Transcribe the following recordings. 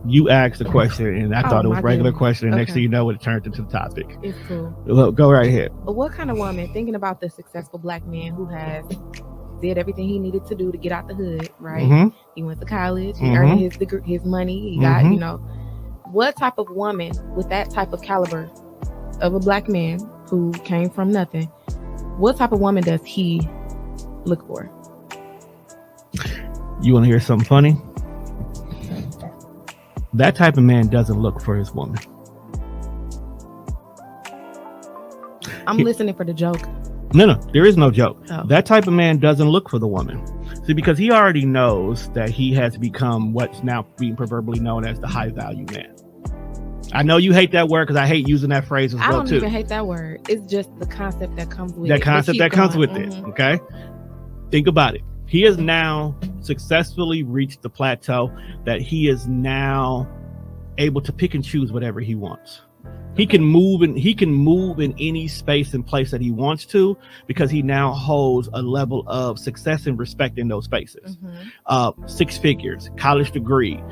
You asked the question and I thought it was a regular question, and next thing you know, it turned into the topic. It's cool. Look, go right ahead. What kind of woman, thinking about the successful black man who has did everything he needed to do to get out the hood, right? Mm-hmm. He went to college, he earned his money, he got, what type of woman with that type of caliber of a black man who came from nothing, what type of woman does he look for? You want to hear something funny? That type of man doesn't look for his woman. I'm listening for the joke. No, there is no joke. Oh. That type of man doesn't look for the woman. See, because he already knows that he has become what's now being proverbially known as the high value man. I know you hate that word because I hate using that phrase as well too. I don't even hate that word. It's just the concept that comes with it. That concept that comes with it. Okay? Think about it. He has now successfully reached the plateau that he is now able to pick and choose whatever he wants. He can move in any space and place that he wants to, because he now holds a level of success and respect in those spaces. 6 figures, college degree,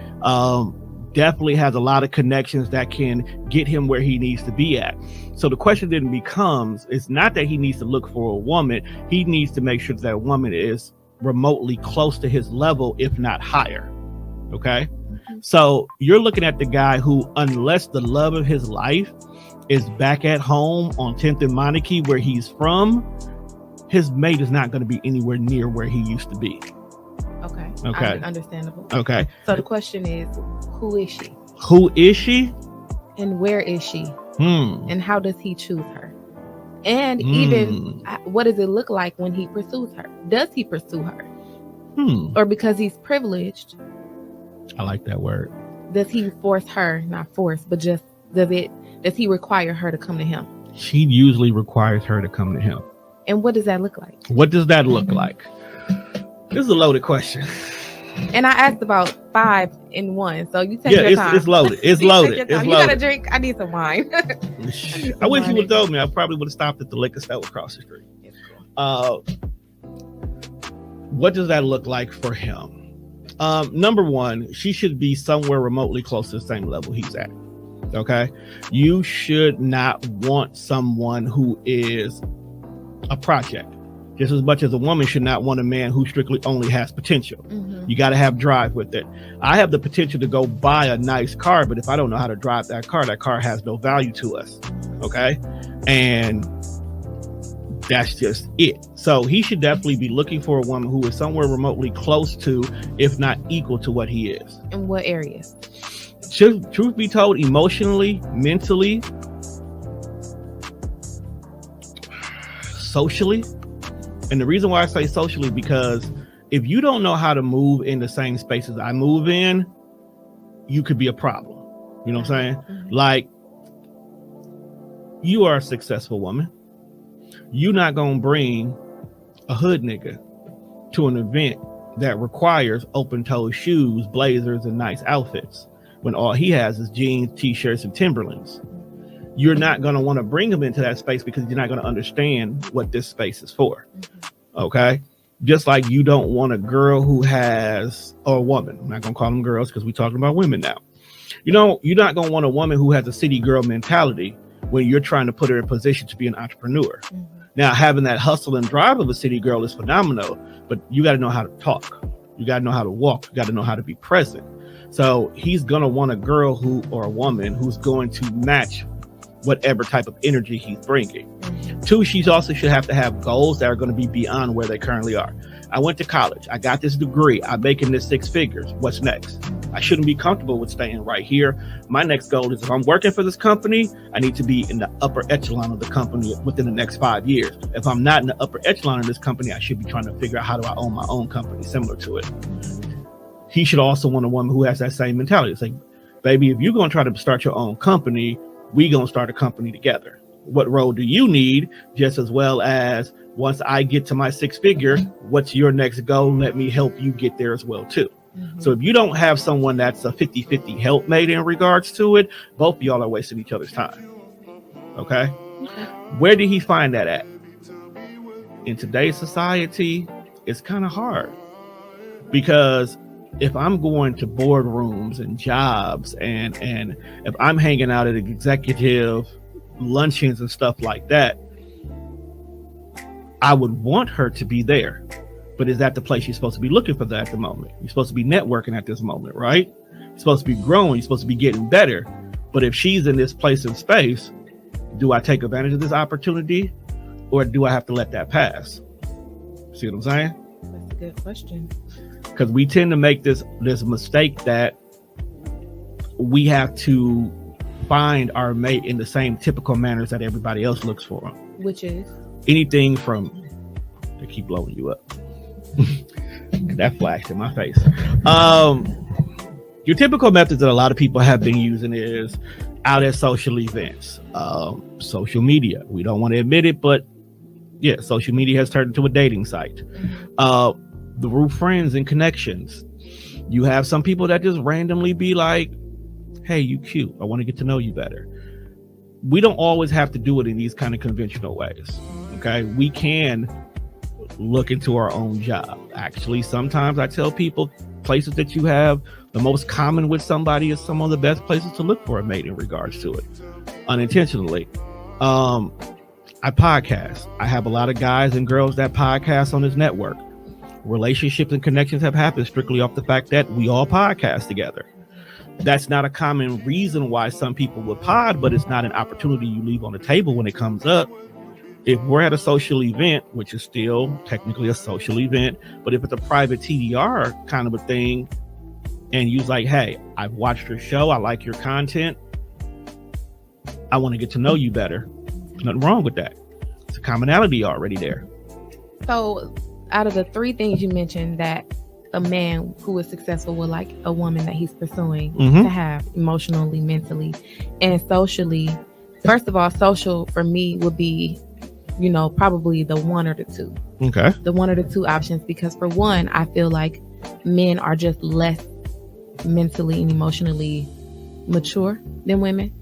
definitely has a lot of connections that can get him where he needs to be at. So the question then becomes, it's not that he needs to look for a woman, he needs to make sure that woman is remotely close to his level, if not higher. Okay. So you're looking at the guy who, unless the love of his life is back at home on 10th and Monarchy where he's from, his mate is not going to be anywhere near where he used to be. Okay. Understandable. Okay. So the question is, who is she? Who is she? And where is she? And how does he choose her? And even what does it look like when he pursues her? Does he pursue her? Or because he's privileged? I like that word. Does he force her? Not force, but just does he require her to come to him? She usually requires her to come to him. And what does that look like? What does that look like? This is a loaded question. And I asked about 5 in 1, so you take your time. It's loaded. It's loaded. You got a drink? I need some wine. I wish you would have told me. I probably would have stopped at the liquor store across the street. What does that look like for him? Number one, she should be somewhere remotely close to the same level he's at. Okay. You should not want someone who is a project. Just as much as a woman should not want a man who strictly only has potential. You got to have drive with it. I have the potential to go buy a nice car, but if I don't know how to drive that car has no value to us. Okay. And that's just it. So he should definitely be looking for a woman who is somewhere remotely close to, if not equal to, what he is. In what areas? Truth be told, emotionally, mentally, socially. And the reason why I say socially, because if you don't know how to move in the same spaces I move in, you could be a problem. You know what I'm saying? Like, you are a successful woman. You're not going to bring a hood nigga to an event that requires open-toed shoes, blazers, and nice outfits when all he has is jeans, t-shirts, and Timberlands. You're not going to want to bring him into that space because you're not going to understand what this space is for. Okay. Just like you don't want a girl who has, or a woman, I'm not going to call them girls because we're talking about women now. You know, you're not going to want a woman who has a city girl mentality when you're trying to put her in position to be an entrepreneur. Now, having that hustle and drive of a city girl is phenomenal, but you got to know how to talk. You got to know how to walk. You got to know how to be present. So he's going to want a girl who, or a woman who's going to match whatever type of energy he's bringing. Two, she also should have to have goals that are going to be beyond where they currently are. I went to college. I got this degree. I'm making this 6 figures. What's next? I shouldn't be comfortable with staying right here. My next goal is, if I'm working for this company, I need to be in the upper echelon of the company within the next 5 years. If I'm not in the upper echelon of this company, I should be trying to figure out how do I own my own company similar to it. he should also want a woman who has that same mentality. It's like, baby, if you're going to try to start your own company, we going to start a company together. What role do you need? Just as well as once I get to my 6-figure, what's your next goal? Let me help you get there as well too. So if you don't have someone that's a 50-50 helpmate in regards to it, both of y'all are wasting each other's time. Okay? Where did he find that at? In today's society, it's kind of hard, because if I'm going to boardrooms and jobs and if I'm hanging out at executive luncheons and stuff like that, I would want her to be there. But is that the place you're supposed to be looking for that at the moment? You're supposed to be networking at this moment, right? You're supposed to be growing. You're supposed to be getting better. But if she's in this place and space, do I take advantage of this opportunity, or do I have to let that pass? See what I'm saying? That's a good question. Because we tend to make this mistake that we have to find our mate in the same typical manners that everybody else looks for them. Which is? Anything from, they keep blowing you up. That flashed in my face. Your typical methods that a lot of people have been using is out at social events, social media. We don't want to admit it, but yeah, social media has turned into a dating site. The root friends and connections. You have some people that just randomly be like, hey, you cute, I want to get to know you better. We don't always have to do it in these kind of conventional ways. Okay, we can look into our own job. Actually, sometimes I tell people places that you have the most common with somebody is some of the best places to look for a mate in regards to it, unintentionally. I podcast. I have a lot of guys and girls that podcast on this network. Relationships and connections have happened strictly off the fact that we all podcast together. That's not a common reason why some people would pod, but it's not an opportunity you leave on the table when it comes up. If we're at a social event, which is still technically a social event, but if it's a private TDR kind of a thing, and you're like, hey, I've watched your show, I like your content, I want to get to know you better. There's nothing wrong with that. It's a commonality already there. So out of the 3 things you mentioned that a man who is successful will like a woman that he's pursuing to have emotionally, mentally, and socially. First of all, social for me would be, probably the 1 or the 2. Okay. The 1 or the 2 options, because for one, I feel like men are just less mentally and emotionally mature than women.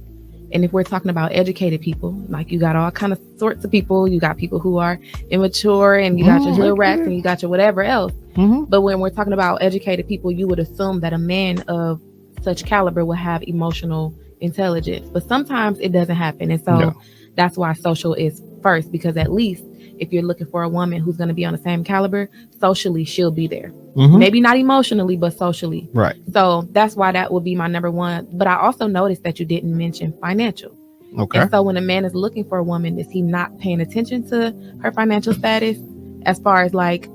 And if we're talking about educated people, like you got all kind of sorts of people, you got people who are immature, and you got your hood rats, and you got your whatever else. But when we're talking about educated people, you would assume that a man of such caliber will have emotional intelligence, but sometimes it doesn't happen. And so that's why social is first, because at least if you're looking for a woman who's going to be on the same caliber, socially she'll be there. Maybe not emotionally, but socially. Right. So that's why that would be my number 1. But I also noticed that you didn't mention financial. Okay. And so when a man is looking for a woman, is he not paying attention to her financial status as far as like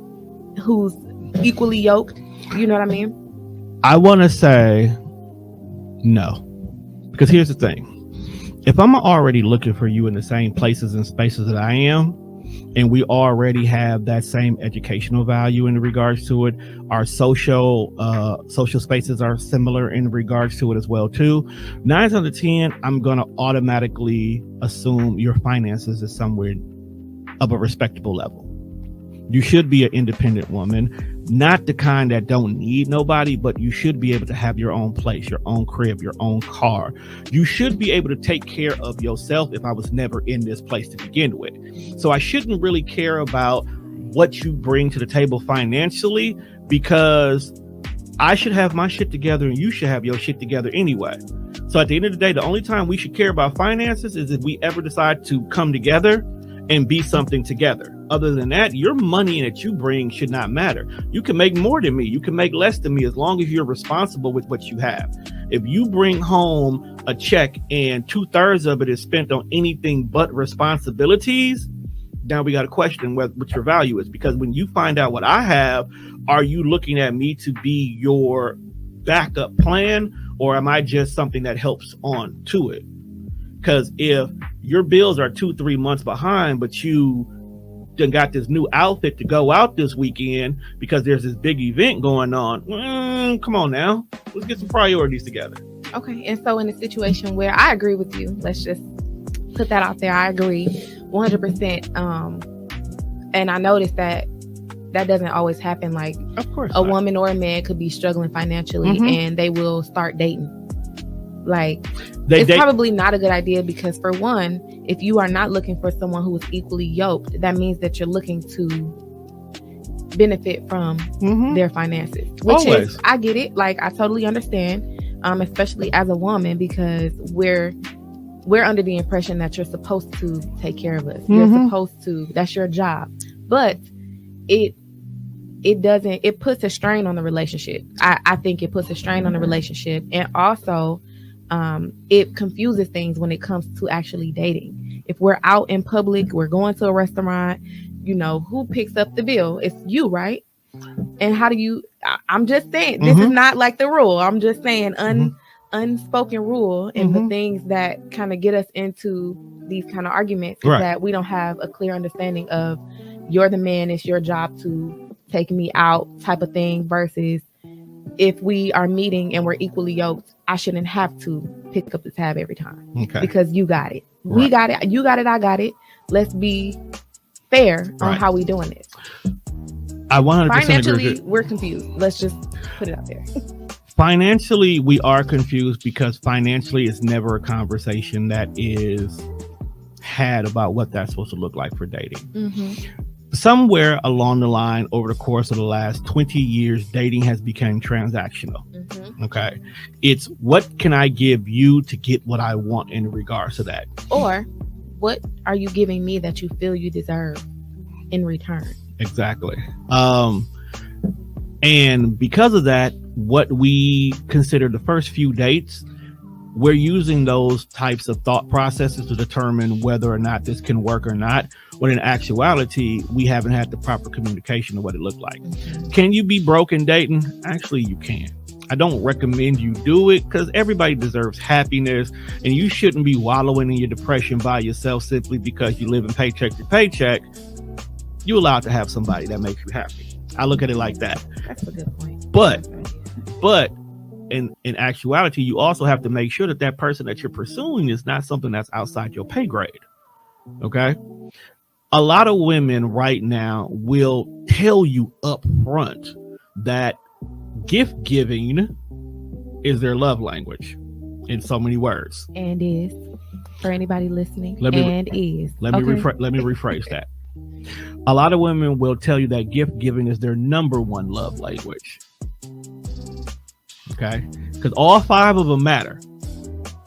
who's equally yoked? You know what I mean? I want to say no, because here's the thing. If I'm already looking for you in the same places and spaces that I am, and we already have that same educational value in regards to it, our social spaces are similar in regards to it as well too. 9 out of 10, I'm going to automatically assume your finances is somewhere of a respectable level. You should be an independent woman, not the kind that don't need nobody, but you should be able to have your own place, your own crib, your own car. You should be able to take care of yourself if I was never in this place to begin with. So I shouldn't really care about what you bring to the table financially, because I should have my shit together and you should have your shit together anyway. So at the end of the day, the only time we should care about finances is if we ever decide to come together and be something together. Other than that, your money that you bring should not matter. You can make more than me. You can make less than me, as long as you're responsible with what you have. If you bring home a check and 2/3 of it is spent on anything but responsibilities, now we got to question what your value is. Because when you find out what I have, are you looking at me to be your backup plan, or am I just something that helps on to it? Because if your bills are 2-3 months behind, but you done got this new outfit to go out this weekend because there's this big event going on. Come on now, let's get some priorities together. Okay, and so in a situation where I agree with you, let's just put that out there. I agree 100%. And I noticed that doesn't always happen. Like, of course, a woman or a man could be struggling financially, and they will start dating. Like, it's probably not a good idea because, for one, if you are not looking for someone who is equally yoked, that means that you're looking to benefit from their finances. Which is, I get it. Like, I totally understand, especially as a woman, because we're under the impression that you're supposed to take care of us. You're supposed to. That's your job. But it puts a strain on the relationship. I think it puts a strain on the relationship, and also it confuses things when it comes to actually dating. If we're out in public, we're going to a restaurant, who picks up the bill? It's you, right? And how do you, I'm just saying, this is not like the rule. I'm just saying unspoken rule, and the things that kind of get us into these kind of arguments is that we don't have a clear understanding of, you're the man, it's your job to take me out type of thing, versus if we are meeting and we're equally yoked, I shouldn't have to pick up the tab every time. Okay. Because you got it. We got it. You got it. I got it. Let's be fair on how we doing it. I 100% financially agree. We're confused. Let's just put it out there. Financially, we are confused because financially it's never a conversation that is had about what that's supposed to look like for dating. Somewhere along the line, over the course of the last 20 years, dating has become transactional. Okay. It's what can I give you to get what I want in regards to that? Or what are you giving me that you feel you deserve in return? Exactly. And because of that, what we consider the first few dates, we're using those types of thought processes to determine whether or not this can work or not. When in actuality, we haven't had the proper communication of what it looked like. Can you be broke in dating? Actually, you can. I don't recommend you do it because everybody deserves happiness, and you shouldn't be wallowing in your depression by yourself simply because you live in paycheck to paycheck. You're allowed to have somebody that makes you happy. I look at it like that. That's a good point. But in actuality, you also have to make sure that that person that you're pursuing is not something that's outside your pay grade. Okay. A lot of women right now will tell you up front that gift giving is their love language in so many words. And is, for anybody listening, let me rephrase that. A lot of women will tell you that gift giving is their number one love language. Okay, because all five of them matter.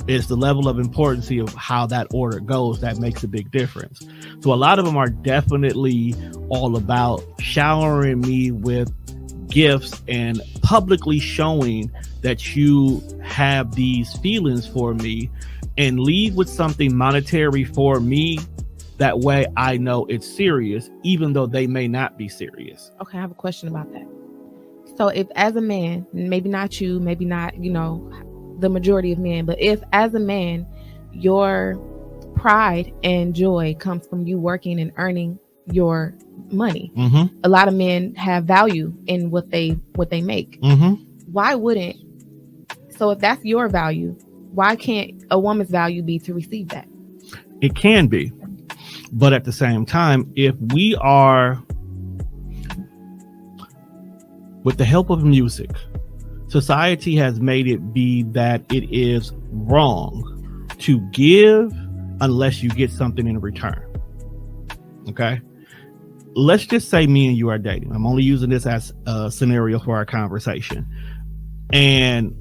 It's the level of importance of how that order goes that makes a big difference. So a lot of them are definitely all about showering me with gifts and publicly showing that you have these feelings for me, and leave with something monetary for me. That way I know it's serious, even though they may not be serious. Okay, I have a question about that. So if as a man, maybe not you, maybe not, the majority of men, but if as a man, your pride and joy comes from you working and earning your money. A lot of men have value in what they make. Why wouldn't? So if that's your value, why can't a woman's value be to receive that? It can be. But at the same time, if we are, with the help of music, society has made it be that it is wrong to give unless you get something in return. Okay. Let's just say me and you are dating. I'm only using this as a scenario for our conversation. And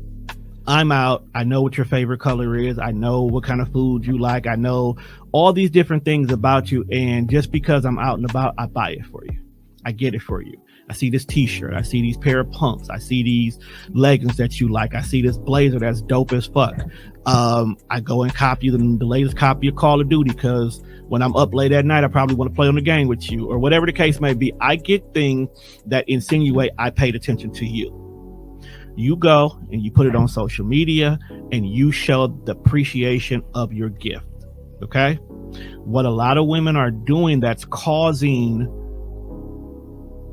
I'm out. I know what your favorite color is. I know what kind of food you like. I know all these different things about you. And just because I'm out and about, I buy it for you. I get it for you. I see this t-shirt. I see these pair of pumps. I see these leggings that you like. I see this blazer that's dope as fuck. I go and copy the latest copy of Call of Duty because when I'm up late at night, I probably want to play on the game with you, or whatever the case may be. I get things that insinuate I paid attention to you. You go and you put it on social media and you show the appreciation of your gift. Okay. What a lot of women are doing that's causing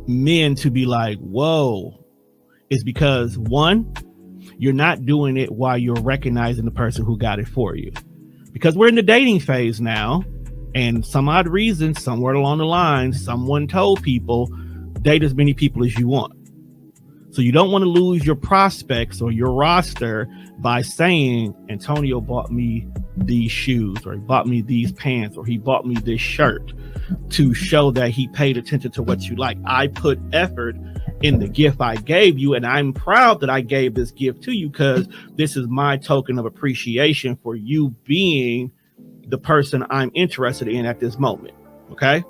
men to be like, whoa, is because one, you're not doing it while you're recognizing the person who got it for you. Because we're in the dating phase now, and some odd reason, somewhere along the line, someone told people, date as many people as you want. So you don't want to lose your prospects or your roster by saying, Antonio bought me these shoes, or he bought me these pants, or he bought me this shirt, to show that he paid attention to what you like. I put effort in the gift I gave you, and I'm proud that I gave this gift to you because this is my token of appreciation for you being the person I'm interested in at this moment. Okay.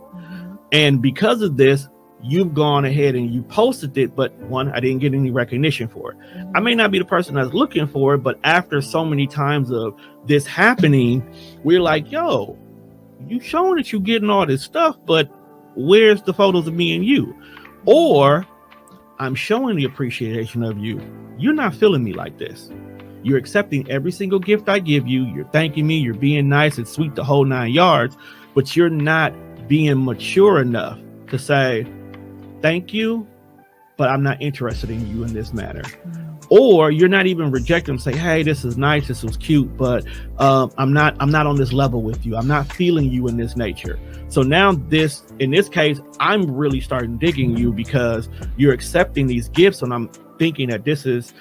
And because of this, you've gone ahead and you posted it, but one, I didn't get any recognition for it. I may not be the person that's looking for it, but after so many times of this happening, we're like, yo, you showing that you getting all this stuff, but where's the photos of me and you? Or I'm showing the appreciation of you. You're not feeling me like this. You're accepting every single gift I give you. You're thanking me. You're being nice and sweet the whole 9 yards, but you're not being mature enough to say, thank you, but I'm not interested in you in this manner. Or you're not even rejecting them, say, hey, this is nice, this was cute, but I'm not on this level with you. I'm not feeling you in this nature. So now in this case, I'm really starting digging you because you're accepting these gifts, and I'm thinking that this is,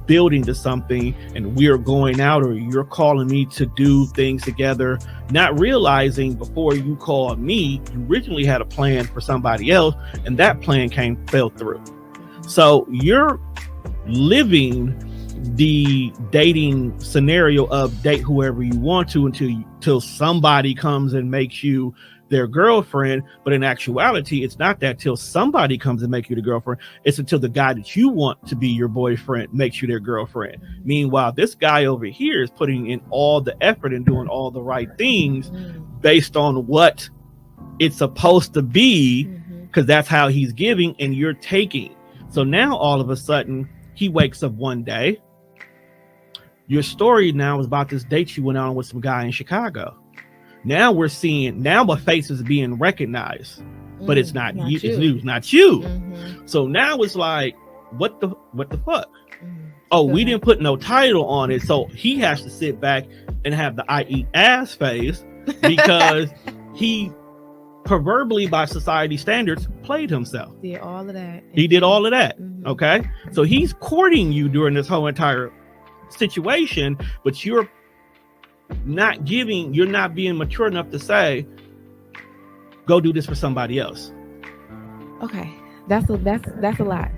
building to something, and we're going out, or you're calling me to do things together, not realizing before you called me, you originally had a plan for somebody else, and that plan fell through. So you're living the dating scenario of date whoever you want to until somebody comes and makes you their girlfriend. But in actuality, it's not that till somebody comes and make you the girlfriend. It's until the guy that you want to be your boyfriend makes you their girlfriend. Meanwhile, this guy over here is putting in all the effort and doing all the right things based on what it's supposed to be, because that's how he's giving and you're taking. So now all of a sudden he wakes up one day. Your story now is about this date you went on with some guy in Chicago. Now we're seeing, now a face is being recognized, but it's not you. It's not you. So now it's like, what the fuck? Oh, we didn't put no title on it. So he has to sit back and have the I eat ass face because he proverbially, by society standards, played himself. Did all of that. He did all of that. Okay. So he's courting you during this whole entire situation, but you're not being mature enough to say, go do this for somebody else. Okay. That's a lot.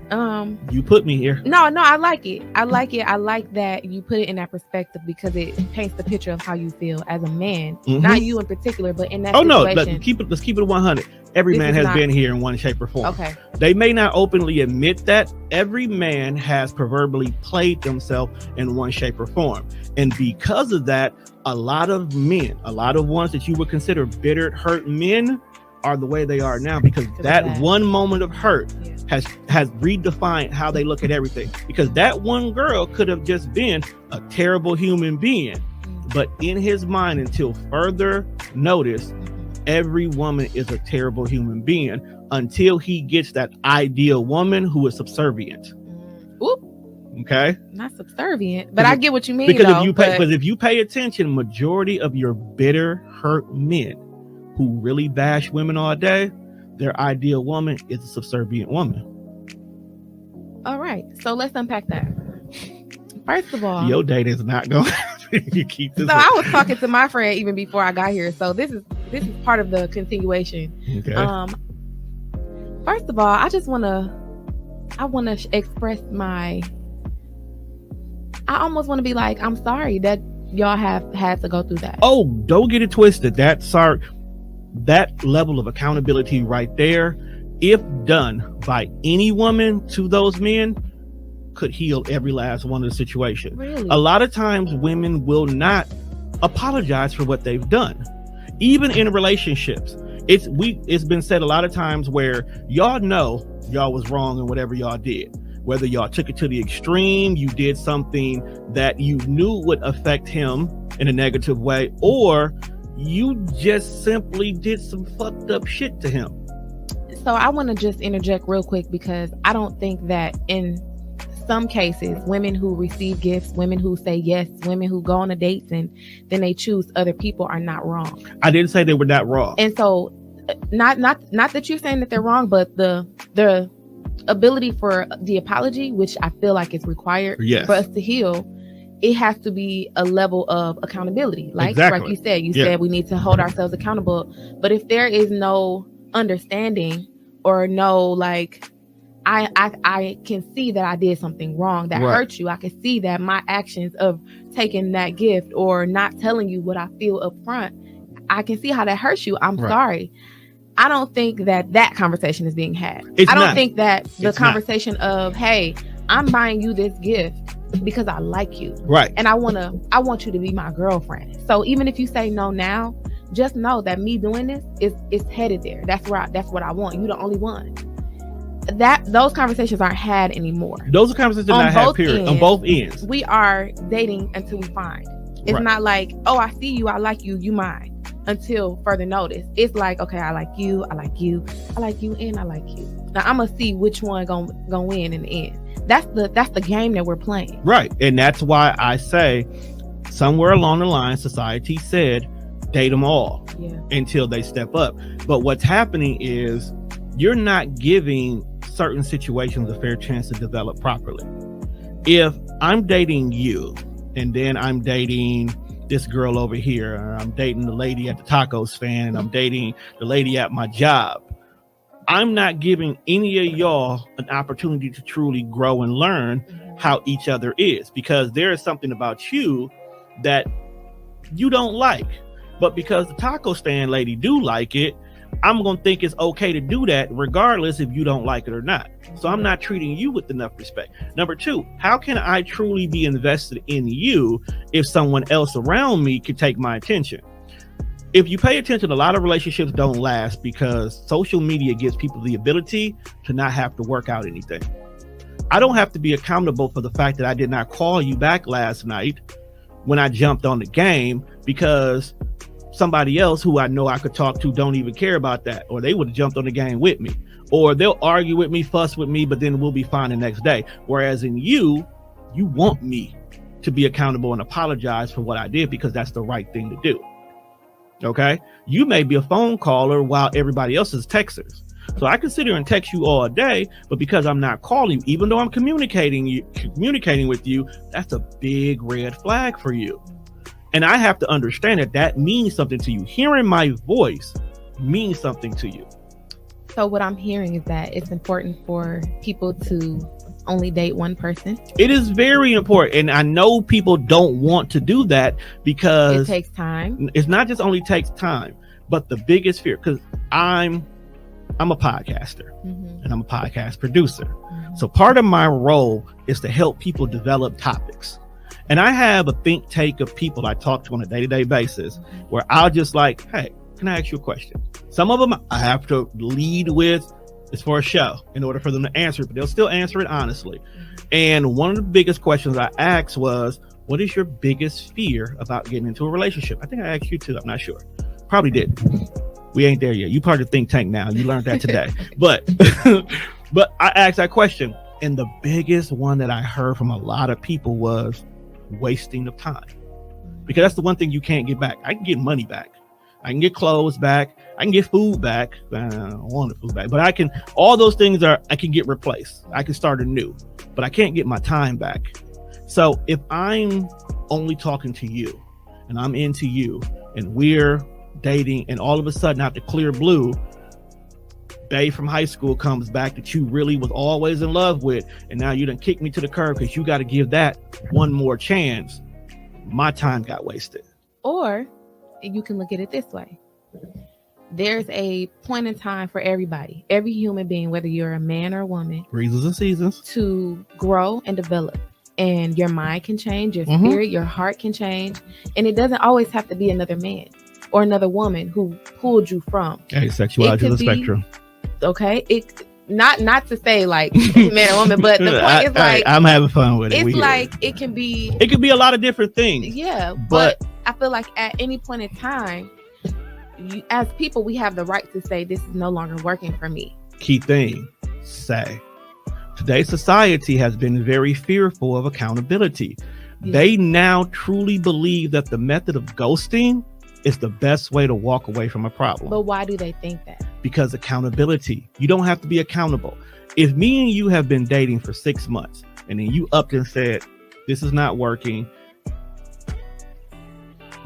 You put me here. No, I like it. I like that you put it in that perspective because it paints the picture of how you feel as a man. Not you in particular, but in that situation. No, let's keep it 100. Every man has been here in one shape or form. Okay. They may not openly admit that. Every man has proverbially played themselves in one shape or form. And because of that, a lot of men, a lot of ones that you would consider bitter, hurt men, are the way they are now because that one moment of hurt has redefined how they look at everything. Because that one girl could have just been a terrible human being, but in his mind, until further notice, every woman is a terrible human being until he gets that ideal woman who is subservient. Oop. Okay, not subservient, but I get what you mean. Because if you pay attention, majority of your bitter, hurt men who really bash women all day, their ideal woman is a subservient woman. All right, so let's unpack that. First of all, your date is not going. You keep this. So I was talking to my friend even before I got here, so this is part of the continuation. Okay. First of all, I want to express my. I almost want to be like, I'm sorry that y'all have had to go through that. Oh, don't get it twisted. That level of accountability right there, if done by any woman to those men, could heal every last one of the situation. Really? A lot of times women will not apologize for what they've done. Even in relationships. It's been said a lot of times where y'all know y'all was wrong in whatever y'all did. Whether y'all took it to the extreme, you did something that you knew would affect him in a negative way, or You just simply did some fucked up shit to him. So I want to just interject real quick, because I don't think that in some cases, women who receive gifts, women who say yes, women who go on a dates and then they choose other people are not wrong. I didn't say they were not wrong. And so not that you're saying that they're wrong, but the ability for the apology, which I feel like is required for us to heal, it has to be a level of accountability. Like you said, said we need to hold ourselves accountable. But if there is no understanding or no, like, I can see that I did something wrong that hurt you. I can see that my actions of taking that gift or not telling you what I feel up front, I can see how that hurts you. I'm sorry. I don't think that conversation is being had. I don't think that the conversation of, hey, I'm buying you this gift because I like you. Right. And I want you to be my girlfriend. So even if you say no now, just know that me doing this is headed there. That's what I want. You the only one. Those conversations aren't had anymore. Those are conversations not had, period. On both ends. We are dating until we find. It's not like, oh, I see you, I like you, you mine, until further notice. It's like, okay, I like you, I like you, I like you, and I like you. Now I'm gonna see which one gonna win in the end. That's the game that we're playing. Right. And that's why I say somewhere along the line, society said date them all until they step up. But what's happening is you're not giving certain situations a fair chance to develop properly. If I'm dating you and then I'm dating this girl over here, or I'm dating the lady at the taco stand, I'm dating the lady at my job, I'm not giving any of y'all an opportunity to truly grow and learn how each other is, because there is something about you that you don't like. But because the taco stand lady do like it, I'm going to think it's okay to do that regardless if you don't like it or not. So I'm not treating you with enough respect. Number two, how can I truly be invested in you if someone else around me could take my attention? If you pay attention, a lot of relationships don't last because social media gives people the ability to not have to work out anything. I don't have to be accountable for the fact that I did not call you back last night when I jumped on the game, because somebody else who I know I could talk to don't even care about that, or they would have jumped on the game with me, or they'll argue with me, fuss with me, but then we'll be fine the next day. Whereas in you want me to be accountable and apologize for what I did, because that's the right thing to do. Okay, you may be a phone caller while everybody else is texters. So I can sit here and text you all day, but because I'm not calling you, even though I'm communicating with you, that's a big red flag for you. And I have to understand that means something to you. Hearing my voice means something to you. So what I'm hearing is that it's important for people to only date one person. It is very important. And I know people don't want to do that because it takes time. It's not just only takes time, but the biggest fear, because I'm a podcaster and I'm a podcast producer. So part of my role is to help people develop topics. And I have a think tank of people I talk to on a day-to-day basis where I'll just like, hey, can I ask you a question? Some of them I have to lead with, it's for a show in order for them to answer it, but they'll still answer it honestly. And one of the biggest questions I asked was, what is your biggest fear about getting into a relationship? I think I asked you too. I'm not sure. Probably did. We ain't there yet. You part of the think tank now. You learned that today. But I asked that question. And the biggest one that I heard from a lot of people was wasting of time. Because that's the one thing you can't get back. I can get money back. I can get clothes back. I can get food back. I don't want the food back. But I can get replaced. I can start anew. But I can't get my time back. So if I'm only talking to you and I'm into you and we're dating, and all of a sudden out the clear blue, babe from high school comes back that you really was always in love with, and now you done kick me to the curb because you got to give that one more chance, my time got wasted. Or you can look at it this way. There's a point in time for everybody, every human being, whether you're a man or a woman, reasons and seasons, to grow and develop. And your mind can change, your spirit, your heart can change, and it doesn't always have to be another man or another woman who pulled you from. Hey, sexuality is a spectrum. Okay, it not to say like man or woman, but the point is like I'm having fun with it. It's like it can be a lot of different things. Yeah, but I feel like at any point in time, as people, we have the right to say this is no longer working for me. Key thing, say. Today's society has been very fearful of accountability. Yeah. They now truly believe that the method of ghosting is the best way to walk away from a problem. But why do they think that? Because accountability. You don't have to be accountable. If me and you have been dating for 6 months and then you upped and said, this is not working,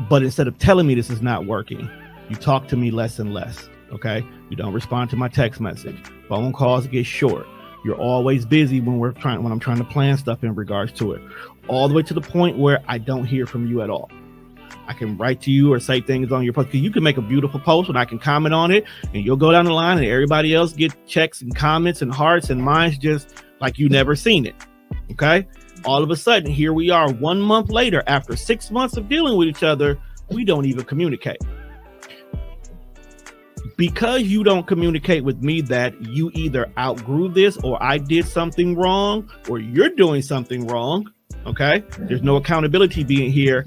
but instead of telling me this is not working, you talk to me less and less, okay? You don't respond to my text message. Phone calls get short. You're always busy when I'm trying to plan stuff in regards to it. All the way to the point where I don't hear from you at all. I can write to you or say things on your post, because you can make a beautiful post and I can comment on it, and you'll go down the line and everybody else get checks and comments and hearts, and mine's just like you never seen it. Okay. All of a sudden, here we are 1 month later, after 6 months of dealing with each other, we don't even communicate. Because you don't communicate with me that you either outgrew this, or I did something wrong, or you're doing something wrong. Okay. There's no accountability being here.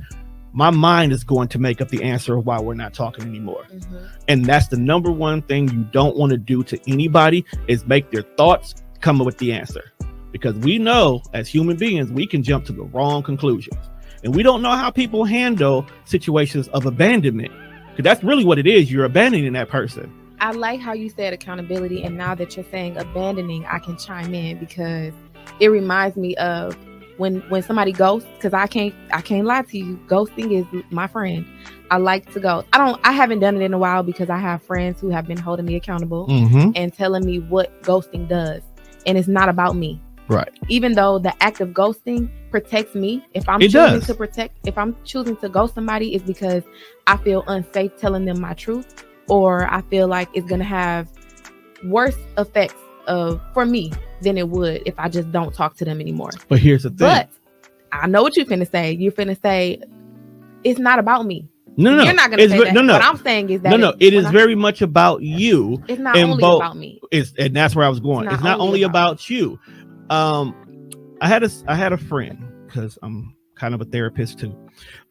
My mind is going to make up the answer of why we're not talking anymore. Mm-hmm. And that's the number one thing you don't want to do to anybody, is make their thoughts come up with the answer. Because we know as human beings, we can jump to the wrong conclusions. And we don't know how people handle situations of abandonment. Because that's really what it is. You're abandoning that person. I like how you said accountability. And now that you're saying abandoning, I can chime in, because it reminds me of when somebody ghosts, because I can't lie to you, ghosting is my friend. I like to ghost. I haven't done it in a while, because I have friends who have been holding me accountable and telling me what ghosting does, and it's not about me. Right. Even though the act of ghosting protects me, if I'm choosing to ghost somebody, it's because I feel unsafe telling them my truth, or I feel like it's gonna have worse effects for me than it would if I just don't talk to them anymore. But here's the thing. But I know what you're finna say. You're finna say it's not about me. No, you're not gonna say that. No. What I'm saying is that it is very much about you. It's not only about me. And that's where I was going. It's not only about you. I had a friend, because I'm kind of a therapist too.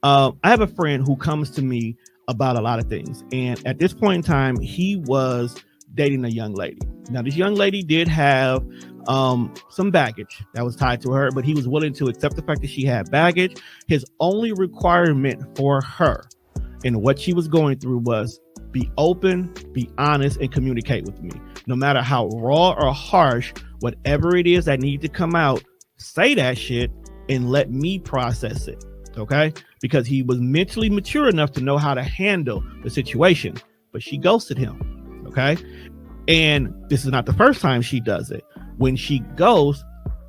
I have a friend who comes to me about a lot of things, and at this point in time, he was dating a young lady. Now, this young lady did have some baggage that was tied to her, but he was willing to accept the fact that she had baggage. His only requirement for her and what she was going through was be open, be honest, and communicate with me. No matter how raw or harsh, whatever it is that needs to come out, say that shit and let me process it. Okay? Because he was mentally mature enough to know how to handle the situation, but she ghosted him. Okay? And this is not the first time she does it. When she goes,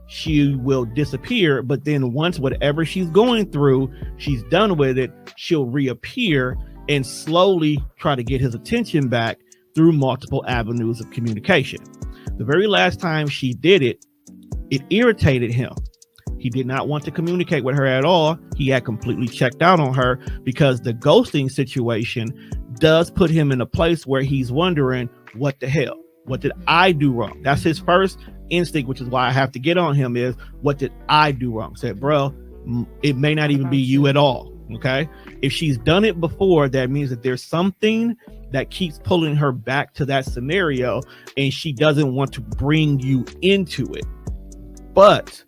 she will disappear, but then once whatever she's going through, she's done with it, she'll reappear and slowly try to get his attention back through multiple avenues of communication. The very last time she did it, it irritated him. He did not want to communicate with her at all. He had completely checked out on her, because the ghosting situation does put him in a place where he's wondering, what the hell? What did I do wrong? That's his first instinct, which is why I have to get on him, is what did I do wrong? Said, bro, it may not even be you at all. Okay. If she's done it before, that means that there's something that keeps pulling her back to that scenario, and she doesn't want to bring you into it. But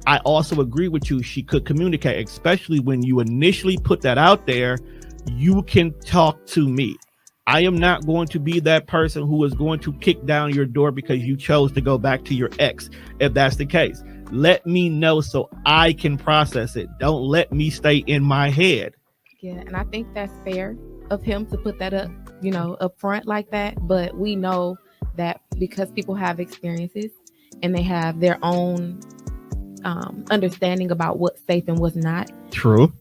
I also agree with you. She could communicate, especially when you initially put that out there. You can talk to me. I am not going to be that person who is going to kick down your door because you chose to go back to your ex. If that's the case, let me know so I can process it. Don't let me stay in my head. Yeah, and I think that's fair of him to put that up front like that. But we know that because people have experiences and they have their own understanding about what's safe and what's not. True.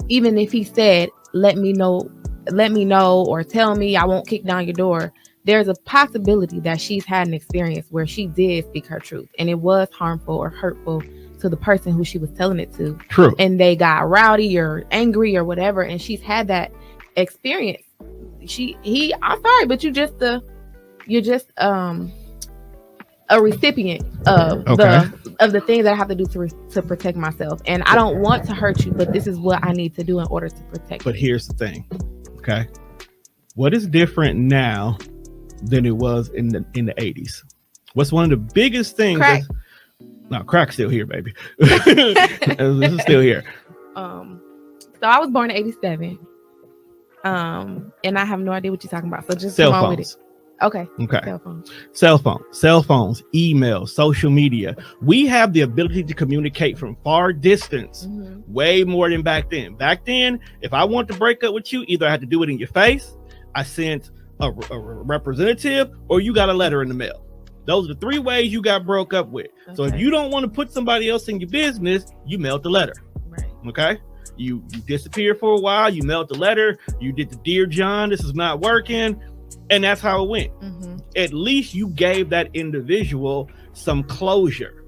Even if he said, let me know, or tell me, I won't kick down your door, there's a possibility that she's had an experience where she did speak her truth and it was harmful or hurtful to the person who she was telling it to. True. And they got rowdy or angry or whatever, and she's had that experience. I'm sorry, but you're just a recipient of the things that I have to do to protect myself. And I don't want to hurt you, but this is what I need to do in order to protect you. But here's the thing. Okay. What is different now than it was in the 80s? What's one of the biggest things? Crack. No, crack's still here, baby. This is still here. So I was born in 87. And I have no idea what you're talking about. So just cell come on phones. with it. Okay. Cell phones, email, social media. We have the ability to communicate from far distance, way more than back then. Back then, if I want to break up with you, either I had to do it in your face, I sent a representative, or you got a letter in the mail. Those are the three ways you got broke up with. Okay. So if you don't want to put somebody else in your business, you mailed the letter. Right. Okay. You disappeared for a while. You mailed the letter. You did the Dear John, this is not working. And that's how it went. At least you gave that individual some closure.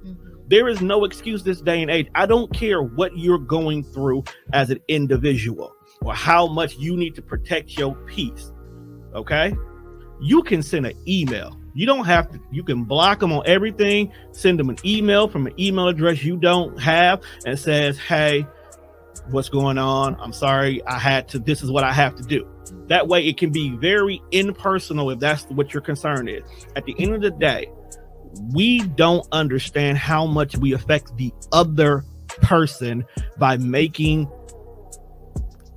There is no excuse this day and age. I don't care what you're going through as an individual or how much you need to protect your peace. Okay? You can send an email. You don't have to. You can block them on everything. Send them an email from an email address you don't have and says, hey, what's going on? I'm sorry. This is what I have to do. That way it can be very impersonal if that's what your concern is. At the end of the day, we don't understand how much we affect the other person by making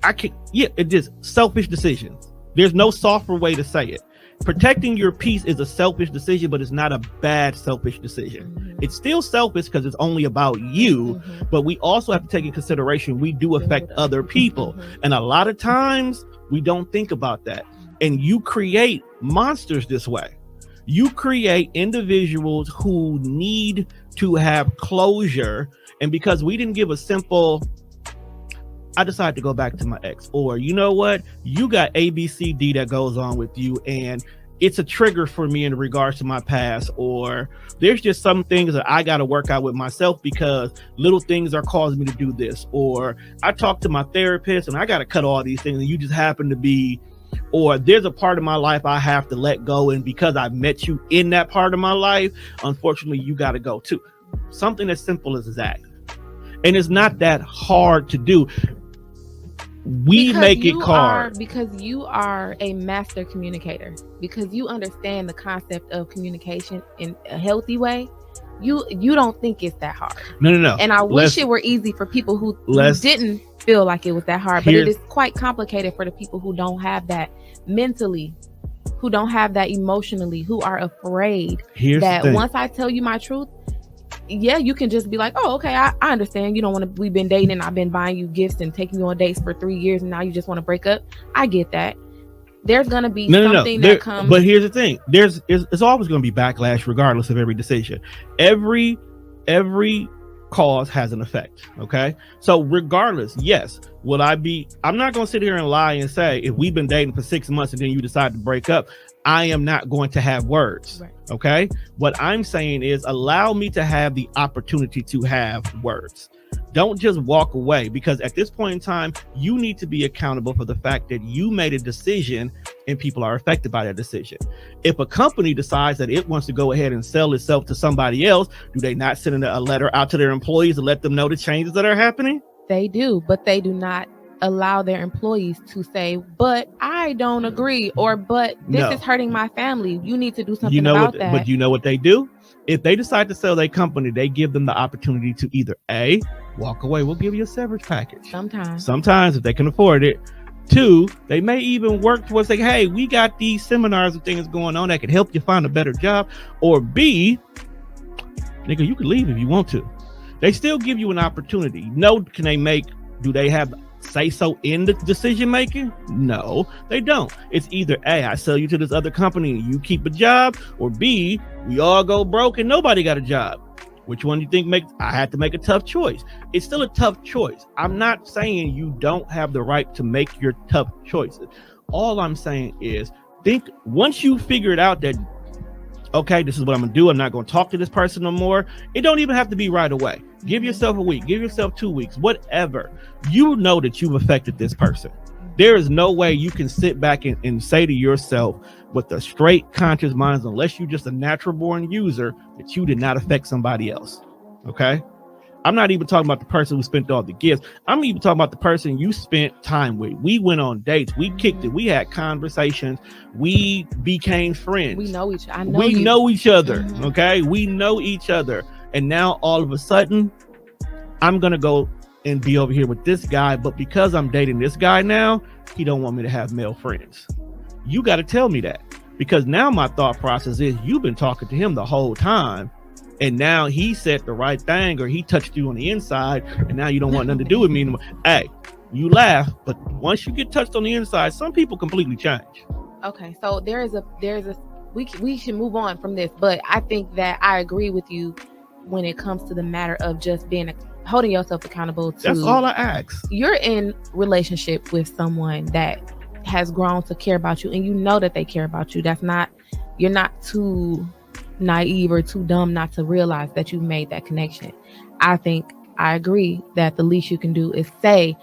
it is selfish decisions. There's no softer way to say it. Protecting your peace is a selfish decision, but it's not a bad selfish decision. It's still selfish because it's only about you, but we also have to take in consideration we do affect other people. And a lot of times we don't think about that. And you create monsters this way. You create individuals who need to have closure. And because we didn't give a simple, I decided to go back to my ex, or you know what, you got ABCD that goes on with you and it's a trigger for me in regards to my past, or there's just some things that I got to work out with myself because little things are causing me to do this, or I talked to my therapist and I got to cut all these things and you just happen to be, or there's a part of my life I have to let go, and because I met you in that part of my life, unfortunately you got to go too. Something as simple as that. And it's not that hard to do. We make it hard because you are a master communicator, because you understand the concept of communication in a healthy way. You don't think it's that hard. No. And I wish it were easy for people who didn't feel like it was that hard, but it is quite complicated for the people who don't have that mentally, who don't have that emotionally, who are afraid that once I tell you my truth, yeah, you can just be like, oh, okay, I understand. You don't want to, we've been dating and I've been buying you gifts and taking you on dates for 3 years and now you just want to break up. I get that. There's going to be something that comes. But here's the thing. It's always going to be backlash regardless of every decision. Every cause has an effect. Okay. So regardless, yes, I'm not going to sit here and lie and say, if we've been dating for 6 months and then you decide to break up, I am not going to have words. Right. Okay. What I'm saying is allow me to have the opportunity to have words. Don't just walk away, because at this point in time, you need to be accountable for the fact that you made a decision and people are affected by that decision. If a company decides that it wants to go ahead and sell itself to somebody else, do they not send a letter out to their employees to let them know the changes that are happening? They do, but they do not allow their employees to say, but I don't agree, or but this is hurting my family. You need to do something about that. But you know what they do? If they decide to sell their company, they give them the opportunity to either A, walk away, we'll give you a severance package. Sometimes if they can afford it. 2, they may even work towards saying, hey, we got these seminars and things going on that can help you find a better job. Or B, nigga, you can leave if you want to. They still give you an opportunity. Do they have say so in the decision making? No, they don't. It's either A, I sell you to this other company and you keep a job, or B, we all go broke and nobody got a job. Which one do you think I had to make a tough choice? It's still a tough choice. I'm not saying you don't have the right to make your tough choices. All I'm saying is think once you figure it out that, okay, this is what I'm gonna do, I'm not gonna talk to this person no more. It don't even have to be right away. Give yourself a week, give yourself 2 weeks, whatever. You know that you've affected this person. There is no way you can sit back and say to yourself with a straight conscious mind, unless you're just a natural born user, that you did not affect somebody else. Okay. I'm not even talking about the person who spent all the gifts. I'm even talking about the person you spent time with. We went on dates. We kicked it. We had conversations. We became friends. We know each other. We know each other. Okay. We know each other. And now all of a sudden, I'm going to go and be over here with this guy. But because I'm dating this guy now, he don't want me to have male friends. You got to tell me that, because now my thought process is you've been talking to him the whole time. And now he said the right thing, or he touched you on the inside, and now you don't want nothing to do with me anymore. Hey, you laugh, but once you get touched on the inside, some people completely change. Okay, so we should move on from this, but I think that I agree with you when it comes to the matter of just holding yourself accountable to. That's all I ask. You're in relationship with someone that has grown to care about you, and you know that they care about you. You're not too naive or too dumb not to realize that you've made that connection. I agree that the least you can do is say,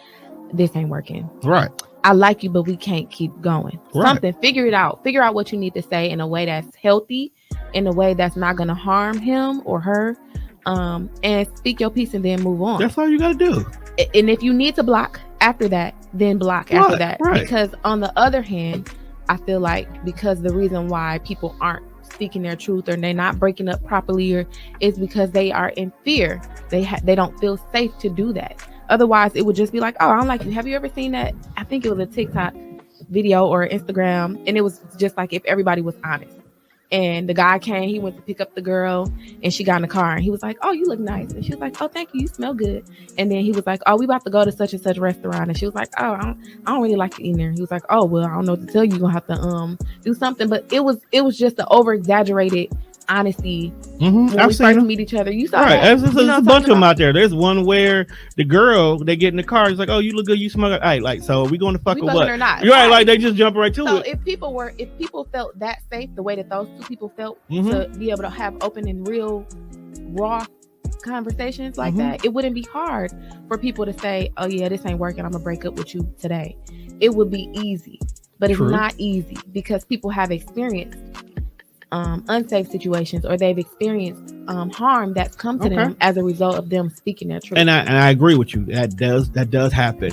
this ain't working. Right. I like you, but we can't keep going. Right. Something, figure it out. Figure out what you need to say in a way that's healthy, in a way that's not going to harm him or her, and speak your piece and then move on. That's all you got to do. And if you need to block after that, then block after that. Right. Because on the other hand, I feel like because the reason why people aren't speaking their truth or they're not breaking up properly is because they are in fear. They don't feel safe to do that. Otherwise, it would just be like, oh, I don't like you. Have you ever seen that? I think it was a TikTok video or Instagram, and it was just like if everybody was honest. And the guy came, he went to pick up the girl, and she got in the car, and he was like, oh, you look nice. And she was like, oh, thank you. You smell good. And then he was like, oh, we about to go to such and such restaurant. And she was like, oh, I don't really like to eat there. He was like, oh, well, I don't know what to tell you. You're going to have to do something. But it was just an over-exaggerated honesty. When we first meet each other, you saw right. that. There's a bunch of them out there. There's one where the girl, they get in the car, it's like, oh, you look good, you smell good. Hey, like, so are we going to fuck or what? Or not? You're right, like they just jump right to it. So if people felt that safe, the way that those two people felt to be able to have open and real, raw conversations like that, it wouldn't be hard for people to say, oh yeah, this ain't working, I'm gonna break up with you today. It would be easy, but it's not easy because people have experienced unsafe situations, or they've experienced harm that's come to them as a result of them speaking their truth. And I agree with you. That does happen,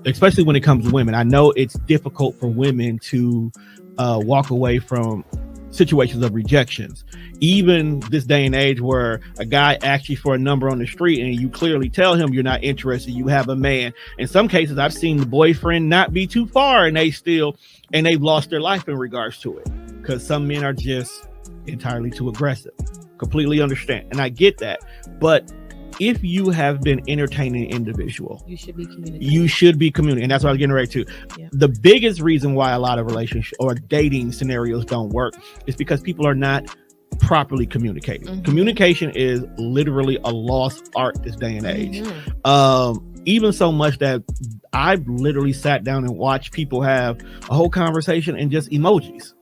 especially when it comes to women. I know it's difficult for women to walk away from situations of rejections. Even this day and age where a guy asks you for a number on the street and you clearly tell him you're not interested, you have a man. In some cases, I've seen the boyfriend not be too far and they've lost their life in regards to it. Because some men are just entirely too aggressive. Completely understand. And I get that. But if you have been entertaining an individual, you should be communicating. And that's what I was getting ready to. Yeah. The biggest reason why a lot of relationship or dating scenarios don't work is because people are not properly communicating. Communication is literally a lost art this day and age. Even so much that I've literally sat down and watched people have a whole conversation and just emojis.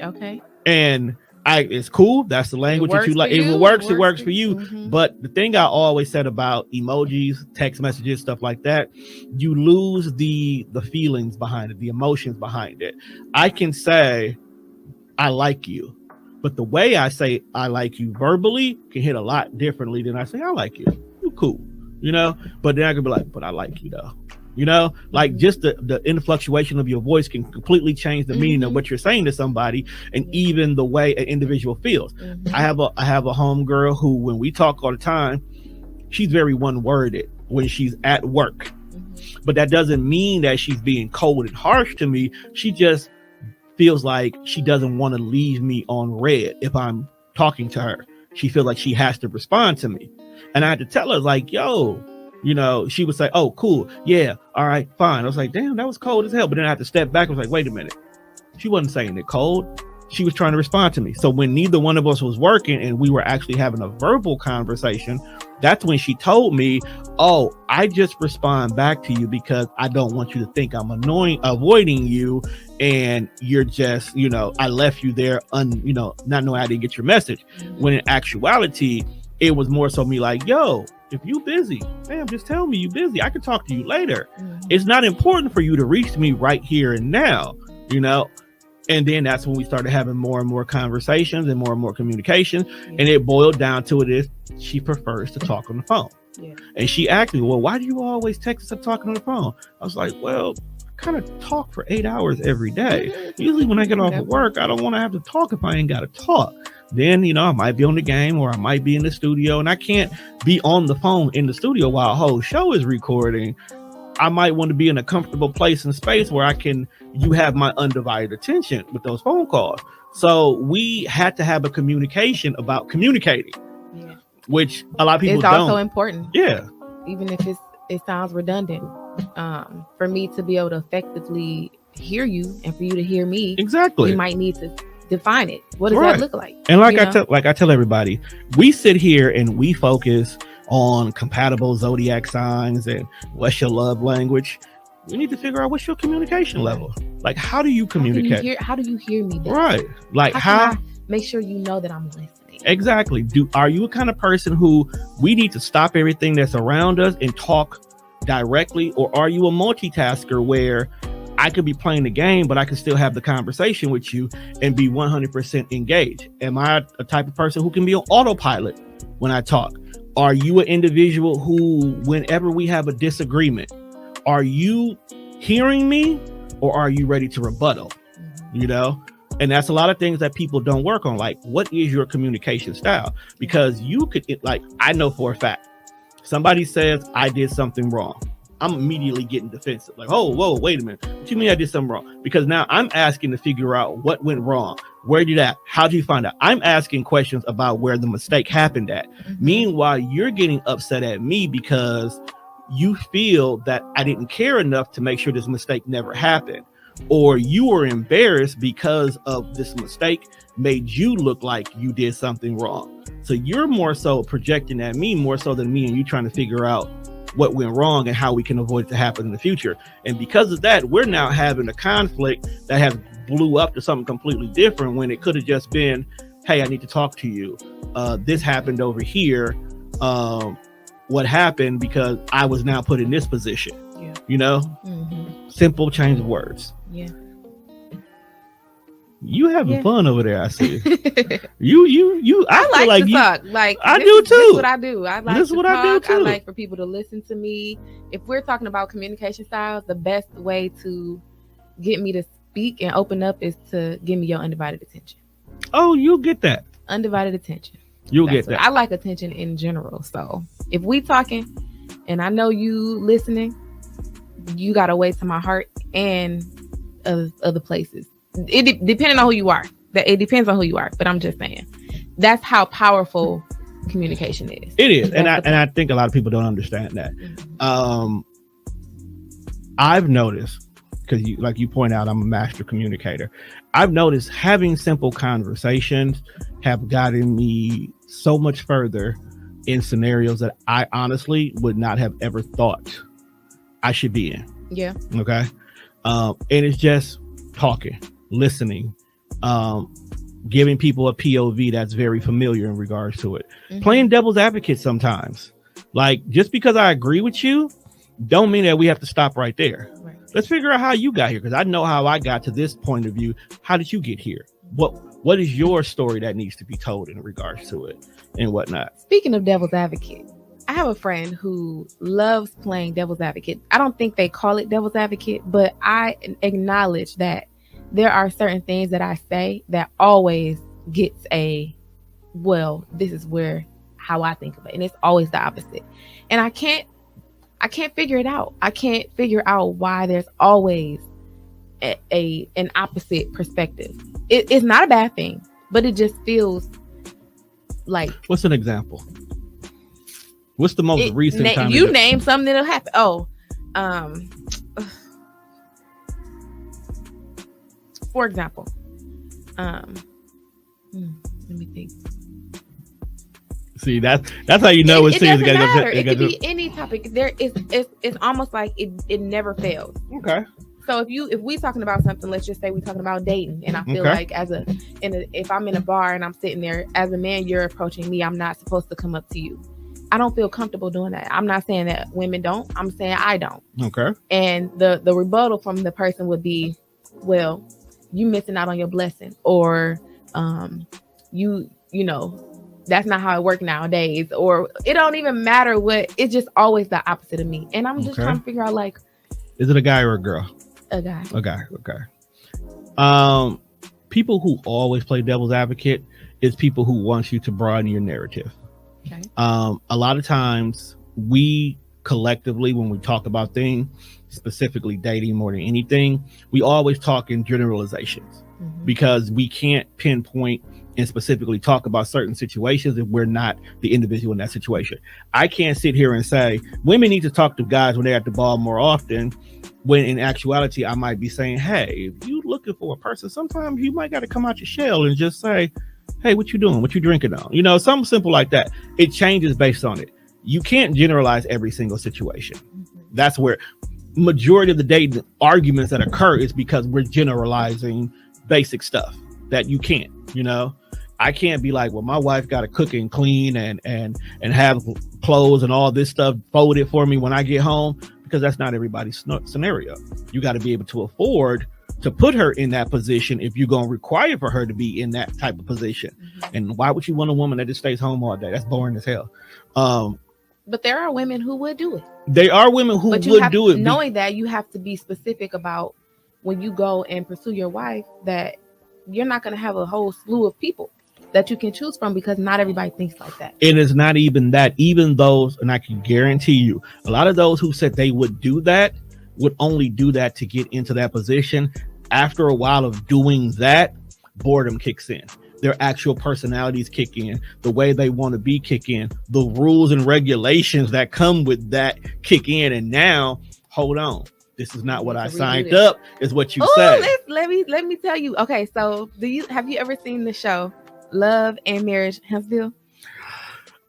Okay. And it's cool. That's the language that you like. It works for you. But the thing I always said about emojis, text messages, stuff like that, you lose the feelings behind it, the emotions behind it. I can say, I like you. But the way I say I like you verbally can hit a lot differently than I say I like you. You cool. But then I could be like, but I like you though. Like just the influctuation of your voice can completely change the meaning of what you're saying to somebody, and even the way an individual feels. I have a homegirl who, when we talk all the time, she's very one-worded when she's at work. But that doesn't mean that she's being cold and harsh to me. She just feels like she doesn't want to leave me on red if I'm talking to her. She feels like she has to respond to me. And I had to tell her, like, yo, she would say, oh, cool. Yeah. All right, fine. I was like, damn, that was cold as hell. But then I had to step back. I was like, wait a minute. She wasn't saying it cold. She was trying to respond to me. So when neither one of us was working and we were actually having a verbal conversation, that's when she told me, oh, I just respond back to you because I don't want you to think I'm avoiding you. And you're just, I left you there, not knowing I didn't get your message. When in actuality, it was more so me like, yo, if you busy, damn, just tell me you busy. I can talk to you later. It's not important for you to reach me right here and now. And then that's when we started having more and more conversations and more communication. And it boiled down to it is she prefers to talk on the phone. Yeah. And she asked me, well, why do you always text us talking on the phone? I was like, well, I kind of talk for 8 hours every day. Usually when I get off of work, I don't want to have to talk if I ain't got to talk. Then, you know, I might be on the game or I might be in the studio, and I can't be on the phone in the studio while a whole show is recording. I might want to be in a comfortable place and space where you have my undivided attention with those phone calls. So we had to have a communication about communicating, which a lot of people don't. It's also important. Yeah. Even if it sounds redundant, for me to be able to effectively hear you and for you to hear me, exactly, we might need to define it. What does that look like? And I tell everybody, we sit here and we focus on compatible zodiac signs and what's your love language. We need to figure out what's your communication level. Like, how do you communicate? How do you hear me? Then? Right. Like how can I make sure you know that I'm listening? Exactly. Are you a kind of person who we need to stop everything that's around us and talk directly, or are you a multitasker where I could be playing the game, but I can still have the conversation with you and be 100% engaged? Am I a type of person who can be on autopilot when I talk? Are you an individual who, whenever we have a disagreement, are you hearing me or are you ready to rebuttal? You know, and that's a lot of things that people don't work on. Like, what is your communication style? Because you could, like, I know for a fact, somebody says I did something wrong, I'm immediately getting defensive. Like, oh, whoa, wait a minute. What you mean I did something wrong? Because now I'm asking to figure out what went wrong. Where did that? How did you find out? I'm asking questions about where the mistake happened at. Meanwhile, you're getting upset at me because you feel that I didn't care enough to make sure this mistake never happened. Or you were embarrassed because of this mistake made you look like you did something wrong. So you're more so projecting at me more so than me and you trying to figure out what went wrong and how we can avoid it to happen in the future. And because of that, we're now having a conflict that has blew up to something completely different when it could have just been, hey, I need to talk to you. This happened over here. What happened because I was now put in this position. Yeah. You know? Simple change of words. Yeah. You having fun over there, I see. you I like to talk. Like, I do too. This is what I do. I like this to what talk. I do too. I like for people to listen to me. If we're talking about communication styles, the best way to get me to speak and open up is to give me your undivided attention. Oh, you'll get that. Undivided attention. You'll get that. I like attention in general. So if we talking and I know you listening, you got a way to my heart and other places. It depending on who you are. That it depends on who you are. But I'm just saying, that's how powerful communication is. It is, and I think a lot of people don't understand that. I've noticed, because you point out, I'm a master communicator. I've noticed having simple conversations have gotten me so much further in scenarios that I honestly would not have ever thought I should be in. Yeah. Okay. And it's just talking, listening, giving people a POV that's very familiar in regards to it. Playing devil's advocate sometimes. Like, just because I agree with you, don't mean that we have to stop right there. Right. Let's figure out how you got here, because I know how I got to this point of view. How did you get here? What is your story that needs to be told in regards to it and whatnot? Speaking of devil's advocate, I have a friend who loves playing devil's advocate. I don't think they call it devil's advocate, but I acknowledge that there are certain things that I say that always gets this is how I think of it. And it's always the opposite. And I can't figure it out. I can't figure out why there's always an opposite perspective. It's not a bad thing, but it just feels like. What's an example? What's the most recent time? You name something that'll happen. For example, let me think. See, that's how you know it's serious. It doesn't matter. It could be any topic. It's almost like it never fails. Okay. So if we talking about something, let's just say we're talking about dating, and I feel like if I'm in a bar and I'm sitting there, as a man, you're approaching me, I'm not supposed to come up to you. I don't feel comfortable doing that. I'm not saying that women don't. I'm saying I don't. Okay. And the rebuttal from the person would be, well, you missing out on your blessing, or you know, that's not how it works nowadays, or it don't even matter what. It's just always the opposite of me, and I'm just trying to figure out, like, is it a guy or a girl? A guy. Okay. People who always play devil's advocate is people who want you to broaden your narrative. Okay. A lot of times we collectively, when we talk about things, specifically dating more than anything, we always talk in generalizations, because we can't pinpoint and specifically talk about certain situations if we're not the individual in that situation. I can't sit here and say women need to talk to guys when they're at the ball more often, when in actuality I might be saying, hey, if you looking for a person, sometimes you might got to come out your shell and just say, hey, what you doing? What you drinking on? You know, something simple like that. It changes based on it. You can't generalize every single situation. That's where majority of the dating arguments that occur is because we're generalizing basic stuff that you can't, you know. I can't be like, well, my wife got to cook and clean and have clothes and all this stuff folded for me when I get home, because that's not everybody's scenario. You got to be able to afford to put her in that position if you're going to require for her to be in that type of position. And why would you want a woman that just stays home all day? That's boring as hell. But there are women who would do it. They are women who would do it. Knowing that, you have to be specific about when you go and pursue your wife, that you're not going to have a whole slew of people that you can choose from, because not everybody thinks like that. It is not even that. Even those, and I can guarantee you, a lot of those who said they would do that would only do that to get into that position. After a while of doing that, boredom kicks in. Their actual personalities kick in. The way they want to be kick in. The rules and regulations that come with that kick in. And now, hold on. This is not what I signed up, is what you said. Let me tell you. Okay, so have you ever seen the show Love and Marriage Huntsville?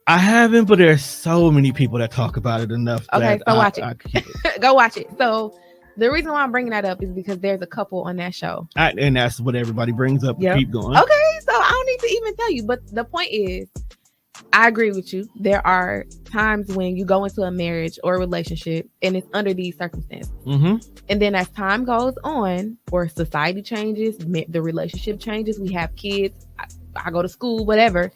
I haven't, but there's so many people that talk about it enough. Okay, so watch it. Go watch it. So the reason why I'm bringing that up is because there's a couple on that show. And that's what everybody brings up. Yep. Keep going. Okay, so I don't need to even tell you. But the point is, I agree with you. There are times when you go into a marriage or a relationship and it's under these circumstances. And then as time goes on, or society changes, the relationship changes, we have kids, I go to school, whatever.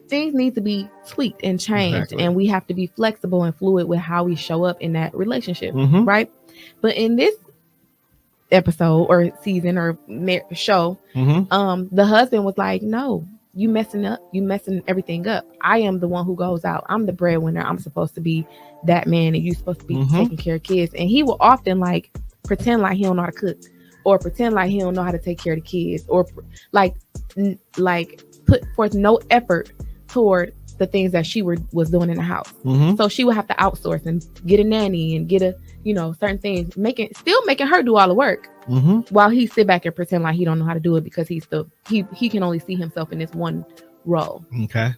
Things need to be tweaked and changed. Exactly. And we have to be flexible and fluid with how we show up in that relationship, right? But in this episode or season or show, the husband was like, no, you messing everything up. I am the one who goes out. I'm the breadwinner. I'm supposed to be that man, and you're supposed to be taking care of kids. And he will often like pretend like he don't know how to cook, or pretend like he don't know how to take care of the kids, or like put forth no effort toward the things that she was doing in the house. So she would have to outsource and get a nanny and get certain things, still making her do all the work, while he sit back and pretend like he don't know how to do it, because he can only see himself in this one role. Okay.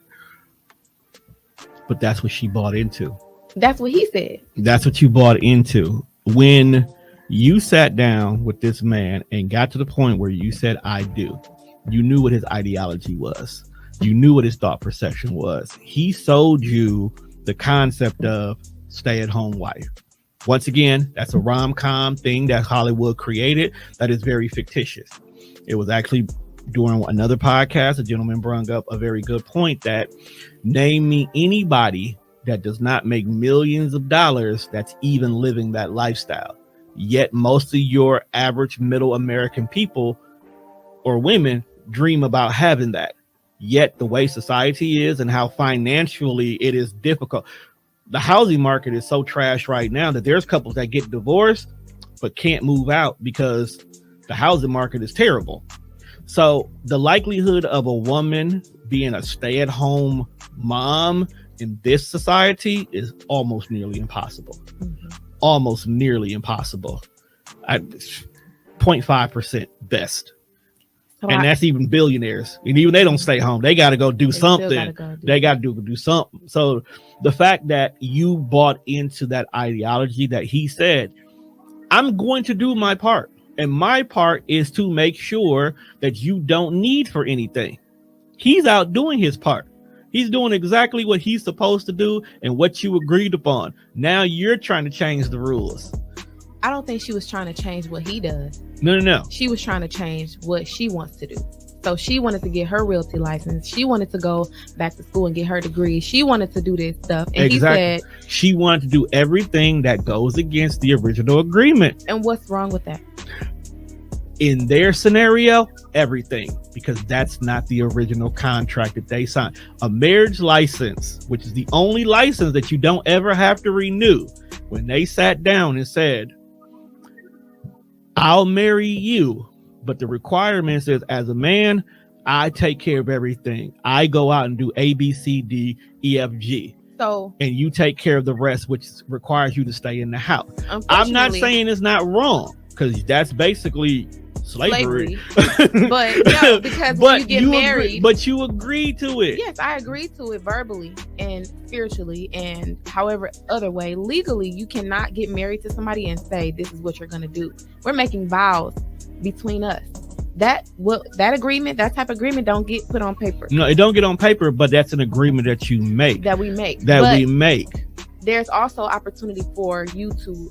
But that's what she bought into. That's what he said. That's what you bought into. When you sat down with this man and got to the point where you said, I do, you knew what his ideology was. You knew what his thought perception was. He sold you the concept of stay-at-home wife. Once again, that's a rom-com thing that Hollywood created that is very fictitious. It was actually during another podcast, a gentleman brought up a very good point that name me anybody that does not make millions of dollars that's even living that lifestyle. Yet most of your average middle American people or women dream about having that. Yet the way society is and how financially it is difficult. The housing market is so trash right now that there's couples that get divorced but can't move out because the housing market is terrible. So the likelihood of a woman being a stay-at-home mom in this society is almost nearly impossible. Almost nearly impossible. 0.5% best. And that's even billionaires. And even they don't stay home. They got to go do something. They got to do something. So the fact that you bought into that ideology that he said, I'm going to do my part. And my part is to make sure that you don't need for anything. He's out doing his part. He's doing exactly what he's supposed to do and what you agreed upon. Now you're trying to change the rules. I don't think she was trying to change what he does. No. She was trying to change what she wants to do. So she wanted to get her realty license. She wanted to go back to school and get her degree. She wanted to do this stuff. And he said she wanted to do everything that goes against the original agreement. And what's wrong with that? In their scenario, everything, because that's not the original contract that they signed. A marriage license, which is the only license that you don't ever have to renew, when they sat down and said, I'll marry you, but the requirement says, as a man, I take care of everything. I go out and do A, B, C, D, E, F, G. So, and you take care of the rest, which requires you to stay in the house. I'm not saying it's not wrong, because that's basically slavery. But no, because when you get married, but you agree to it. Yes, I agree to it verbally and spiritually and however other way. Legally, you cannot get married to somebody and say this is what you're going to do. We're making vows between us. That agreement, that type of agreement, don't get put on paper. No, it don't get on paper, but that's an agreement that you make. We make. There's also opportunity for you to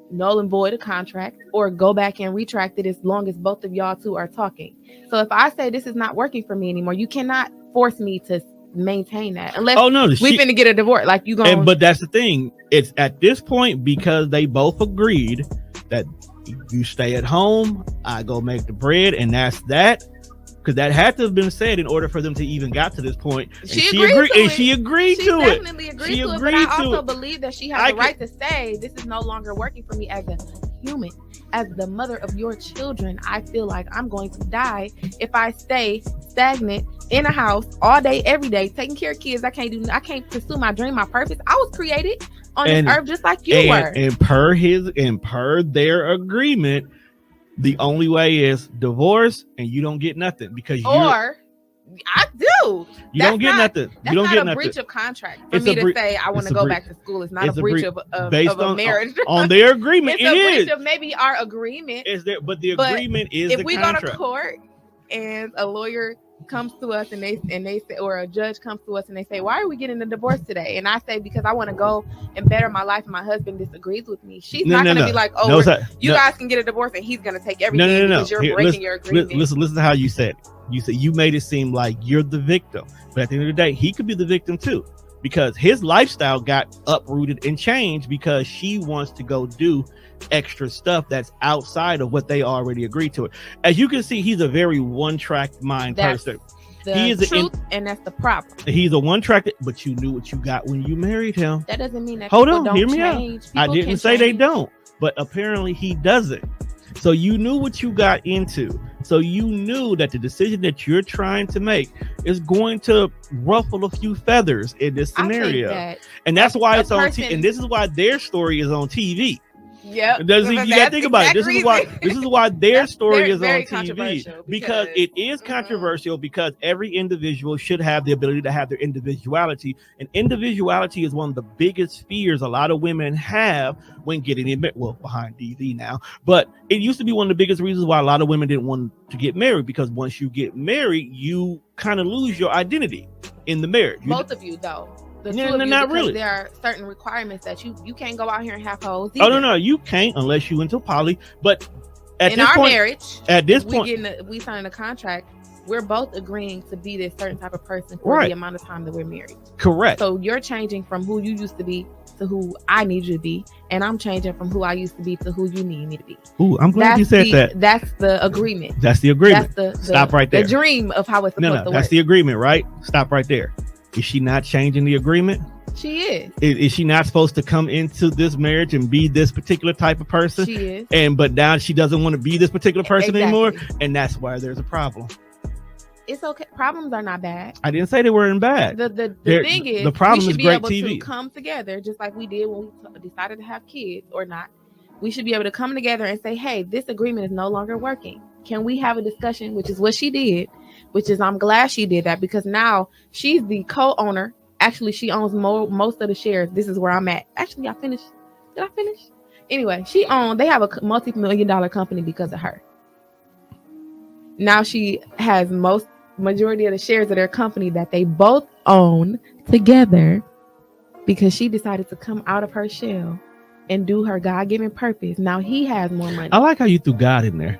null and void a contract or go back and retract it as long as both of y'all two are talking. So if I say this is not working for me anymore, you cannot force me to maintain that unless we finna get a divorce. Like you going. But that's the thing. It's at this point, because they both agreed that you stay at home, I go make the bread, and that's that. Because that had to have been said in order for them to even got to this point. She agreed to it. She definitely agreed to it. But I also believe that she has the right to say, this is no longer working for me as a human. As the mother of your children, I feel like I'm going to die if I stay stagnant in a house all day, every day, taking care of kids. I can't pursue my dream, my purpose. I was created on this earth just like you were. And per their agreement, the only way is divorce, and you don't get nothing because I do. You don't get nothing. That's not a breach of contract for me to say I want to go back to school. It's not a breach of a marriage. On their agreement, it's a breach of maybe our agreement. Is there? But the agreement is if the we contract. go to court and a lawyer comes to us and they say, or a judge comes to us and they say, why are we getting a divorce today? And I say, because I want to go and better my life and my husband disagrees with me. She's not going to be like, you guys can get a divorce and he's going to take everything because you're breaking your agreement. Listen to how you said it. You said you made it seem like you're the victim, but at the end of the day, he could be the victim too, because his lifestyle got uprooted and changed because she wants to go do extra stuff that's outside of what they already agreed to. As you can see, he's a very one-track mind person. He is truth, and that's the problem. He's a one-track, but you knew what you got when you married him. That doesn't mean that. Hold on, hear me out. I didn't say they don't, but apparently he doesn't. So you knew what you got into. So you knew that the decision that you're trying to make is going to ruffle a few feathers in this scenario. And that's why it's on TV. And this is why their story is on TV. Yeah, you gotta think about it. This is why their story is on TV, because it is controversial, because every individual should have the ability to have their individuality, and individuality is one of the biggest fears a lot of women have when getting in. Well, behind DV now, but it used to be one of the biggest reasons why a lot of women didn't want to get married, because once you get married, you kind of lose your identity in the marriage. Both of you, though. Not really. There are certain requirements that you can't go out here and have hoes. Oh no, you can't unless you into poly. But in our marriage, at this point, we signing a contract. We're both agreeing to be this certain type of person for the amount of time that we're married. Correct. So you're changing from who you used to be to who I need you to be, and I'm changing from who I used to be to who you need me to be. Ooh, I'm glad you said that. That's the agreement. That's the agreement. That's the stop right there. The dream of how it's supposed to work. That's the agreement, right? Stop right there. Is she not changing the agreement? She is. Is she not supposed to come into this marriage and be this particular type of person? She is. But now she doesn't want to be this particular person anymore, and that's why there's a problem. It's okay. Problems are not bad. I didn't say they weren't bad. The thing is, the problem we should is great be able TV. to come together just like we did when we decided to have kids or not. We should be able to come together and say, hey, this agreement is no longer working. Can we have a discussion? Which is what she did, which is I'm glad she did that, because now she's the co-owner. Actually, she owns most of the shares. This is where I'm at. Actually, I finished. Did I finish? Anyway, they have a multi-million-dollar company because of her. Now she has majority of the shares of their company that they both own together, because she decided to come out of her shell and do her God-given purpose. Now he has more money. I like how you threw God in there.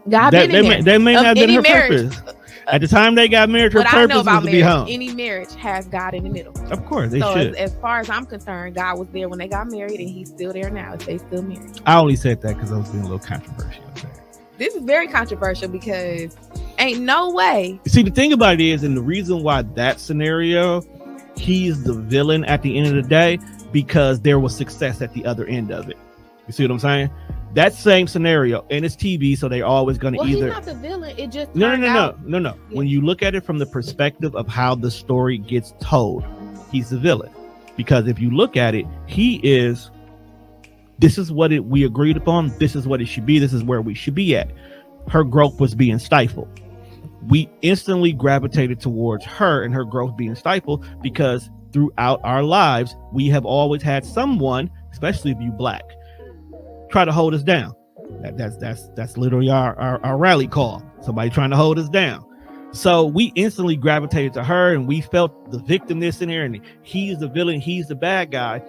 God been in there. That may not have been her marriage, purpose. At the time they got married, her purpose was to be home. Any marriage has God in the middle. Of course, they should. As far as I'm concerned, God was there when they got married, and he's still there now if they still married. I only said that because I was being a little controversial. This is very controversial because ain't no way. See, the thing about it is, and the reason why that scenario, he's the villain at the end of the day, because there was success at the other end of it. You see what I'm saying? That same scenario, and it's TV, so they're always going to either. He's not the villain. It just no. Yeah. When you look at it from the perspective of how the story gets told, he's the villain, because if you look at it, he is. This is what we agreed upon. This is what it should be. This is where we should be at. Her growth was being stifled. We instantly gravitated towards her and her growth being stifled because throughout our lives, we have always had someone, especially if you black, try to hold us down. That's literally our rally call. Somebody trying to hold us down. So we instantly gravitated to her, and we felt the victimness in there, and he's the villain, he's the bad guy.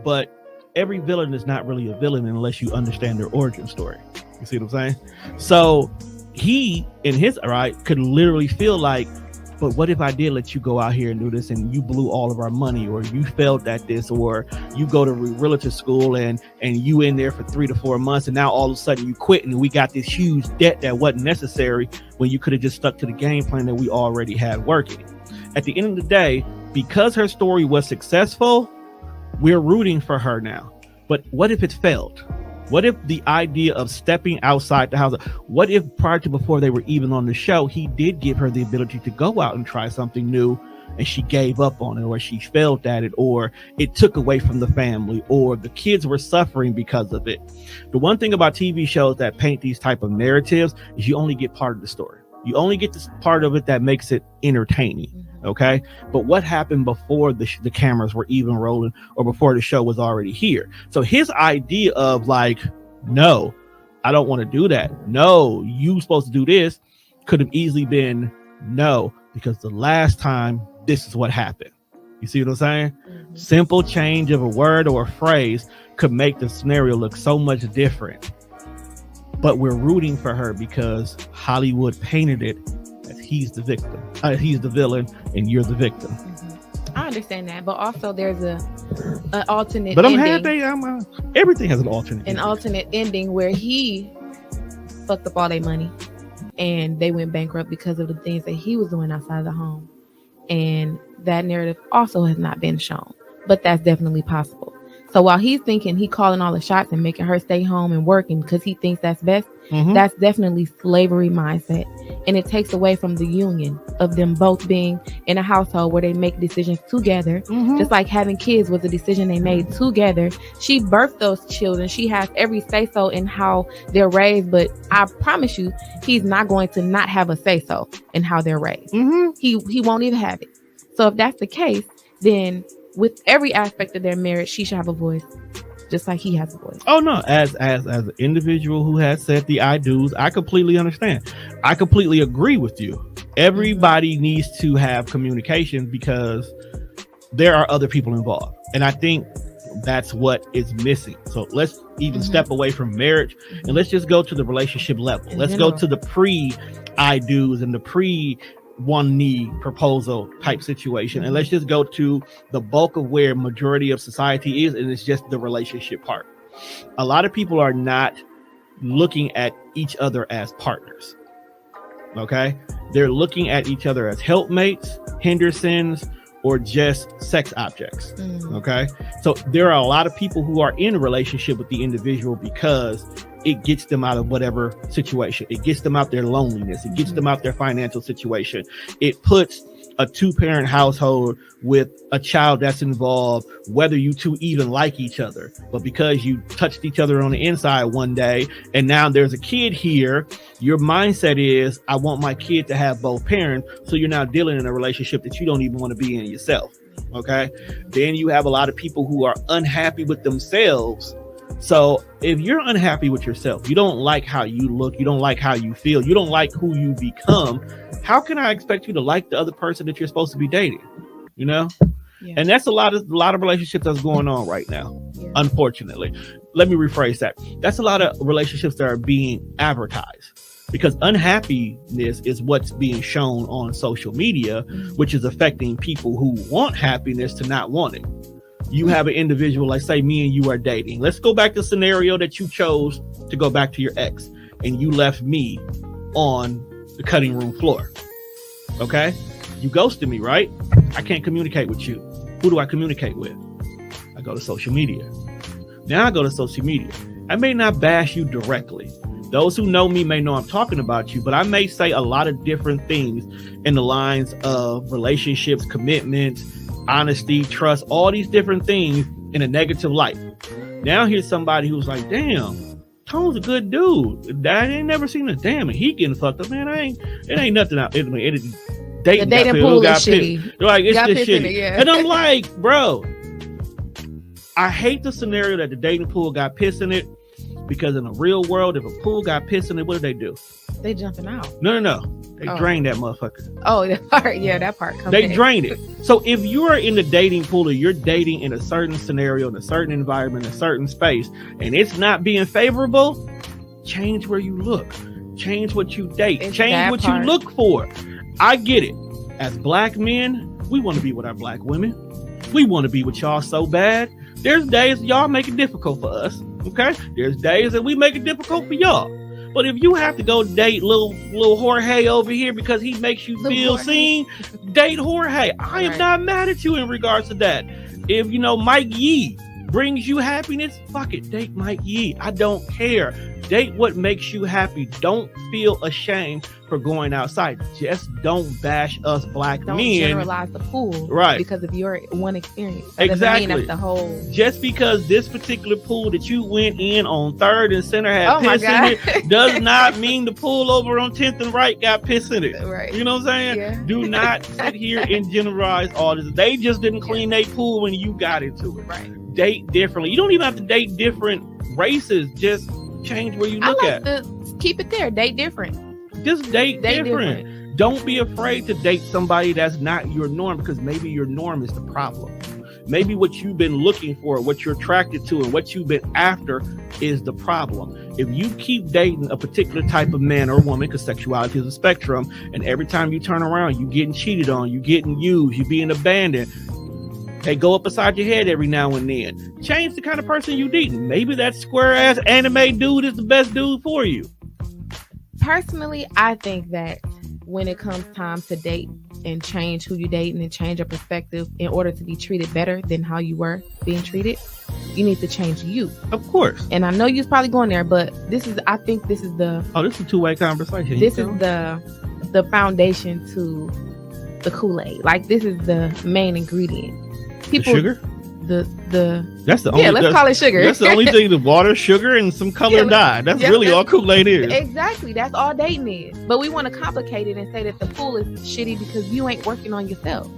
But every villain is not really a villain unless you understand their origin story. You see what I'm saying? So he, in his right, could literally feel like, but what if I did let you go out here and do this and you blew all of our money, or you failed at this, or you go to realtor school and you in there for 3 to 4 months, and now all of a sudden you quit and we got this huge debt that wasn't necessary when you could have just stuck to the game plan that we already had working. At the end of the day, because her story was successful, we're rooting for her now. But what if it failed? What if the idea of stepping outside the house, what if prior to before they were even on the show, he did give her the ability to go out and try something new, and she gave up on it, or she failed at it, or it took away from the family, or the kids were suffering because of it? The one thing about TV shows that paint these type of narratives is you only get part of the story. You only get this part of it that makes it entertaining. Okay, but what happened before the cameras were even rolling, or before the show was already here? So his idea of like, no, I don't want to do that. No, you supposed to do this, could have easily been no, because the last time this is what happened. You see what I'm saying? Mm-hmm. Simple change of a word or a phrase could make the scenario look so much different. But we're rooting for her because Hollywood painted it as he's the victim. He's the villain and you're the victim. Mm-hmm. I understand that, but also there's an alternate. But ending. Everything has an alternate. An alternate ending where he fucked up all their money, and they went bankrupt because of the things that he was doing outside of the home. And that narrative also has not been shown, but that's definitely possible. So while he's thinking he calling all the shots and making her stay home and working because he thinks that's best, that's definitely slavery mindset. And it takes away from the union of them both being in a household where they make decisions together. Just like having kids was a decision they made together. She birthed those children. She has every say-so in how they're raised. But I promise you, he's not going to not have a say-so in how they're raised. He won't even have it. So if that's the case, then with every aspect of their marriage, she should have a voice, just like he has a voice. Oh no, as an individual who has said the I do's, I completely understand. I completely agree with you. Everybody needs to have communication because there are other people involved, and I think that's what is missing. So let's even step away from marriage and let's just go to the relationship level. Let's go to the pre I do's and the pre one knee proposal type situation, and let's just go to the bulk of where majority of society is, and it's just the relationship part. A lot of people are not looking at each other as partners. Okay, they're looking at each other as helpmates, Hendersons, or just sex objects. Okay, so there are a lot of people who are in a relationship with the individual because it gets them out of whatever situation. It gets them out their loneliness. It gets them out their financial situation. It puts a 2-parent household with a child that's involved, whether you two even like each other. But because you touched each other on the inside one day, and now there's a kid here, your mindset is, I want my kid to have both parents. So you're now dealing in a relationship that you don't even want to be in yourself. Okay. Then you have a lot of people who are unhappy with themselves. So if you're unhappy with yourself, you don't like how you look, you don't like how you feel, you don't like who you become, how can I expect you to like the other person that you're supposed to be dating? You know? Yeah. And that's a lot of relationships that's going on right now. Yeah. Unfortunately, let me rephrase that. That's a lot of relationships that are being advertised, because unhappiness is what's being shown on social media, which is affecting people who want happiness to not want it. You have an individual, like say me and you are dating. Let's go back to the scenario that you chose to go back to your ex, and you left me on the cutting room floor. Okay? You ghosted me, right? I can't communicate with you. Who do I communicate with? I go to social media. Now I go to social media. I may not bash you directly. Those who know me may know I'm talking about you, but I may say a lot of different things in the lines of relationships, commitments, honesty, trust, all these different things in a negative light. Now here's somebody who's like, damn, Tone's a good dude. I ain't never seen a damn, and he getting fucked up, man. It ain't nothing out. The dating pool is shitty. Like, it's just shitty. And I'm like, bro, I hate the scenario that the dating pool got piss in it, because in the real world, if a pool got piss in it, what do? They jumping out. No. They drain that motherfucker. Oh, that part. Yeah, that part. They drain it. So if you're in the dating pool or you're dating in a certain scenario, in a certain environment, a certain space, and it's not being favorable, change where you look. Change what you date. Change what you look for. I get it. As black men, we want to be with our black women. We want to be with y'all so bad. There's days y'all make it difficult for us. Okay? There's days that we make it difficult for y'all. But if you have to go date little Jorge over here because he makes you feel seen, date Jorge. I am not mad at you in regards to that. If Mike Yee brings you happiness, fuck it, date Mike Yee. I don't care. Date what makes you happy. Don't feel ashamed for going outside. Just don't bash us black men. Don't generalize the pool, right? Because of your one experience. Exactly. That's the whole. Just because this particular pool that you went in on 3rd and Center had piss in it, does not mean the pool over on 10th and Right got piss in it. Right. You know what I'm saying? Yeah. Do not sit here and generalize all this. They just didn't clean their pool when you got into it. Right. Date differently. You don't even have to date different races. Just change where you look at. Keep it there. Date different. Just date different. Don't be afraid to date somebody that's not your norm, because maybe your norm is the problem. Maybe what you've been looking for, what you're attracted to, and what you've been after is the problem. If you keep dating a particular type of man or woman, because sexuality is a spectrum, and every time you turn around, you getting cheated on, you getting used, you being abandoned, they go up beside your head every now and then. Change the kind of person you dating. Maybe that square ass anime dude is the best dude for you. Personally, I think that when it comes time to date and change who you date and change your perspective in order to be treated better than how you were being treated, you need to change you. Of course. And I know you're probably going there, but I think this is the... Oh, this is a two-way conversation. This is the foundation to the Kool-Aid. Like, this is the main ingredient. People, the sugar? That's the only, let's call it sugar. That's the only thing, the water, sugar, and some color dye. That's really all Kool-Aid is. Exactly. That's all dating is. But we want to complicate it and say that the pool is shitty because you ain't working on yourself.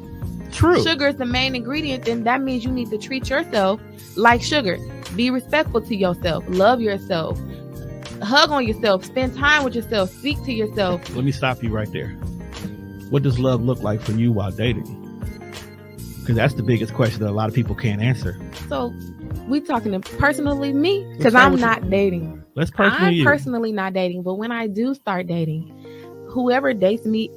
True. Sugar is the main ingredient, and that means you need to treat yourself like sugar. Be respectful to yourself. Love yourself. Hug on yourself. Spend time with yourself. Speak to yourself. Let me stop you right there. What does love look like for you while dating? Because that's the biggest question that a lot of people can't answer. So, we talking to personally me? Because I'm not dating. Let's personally. I'm personally not dating. But when I do start dating, whoever dates me.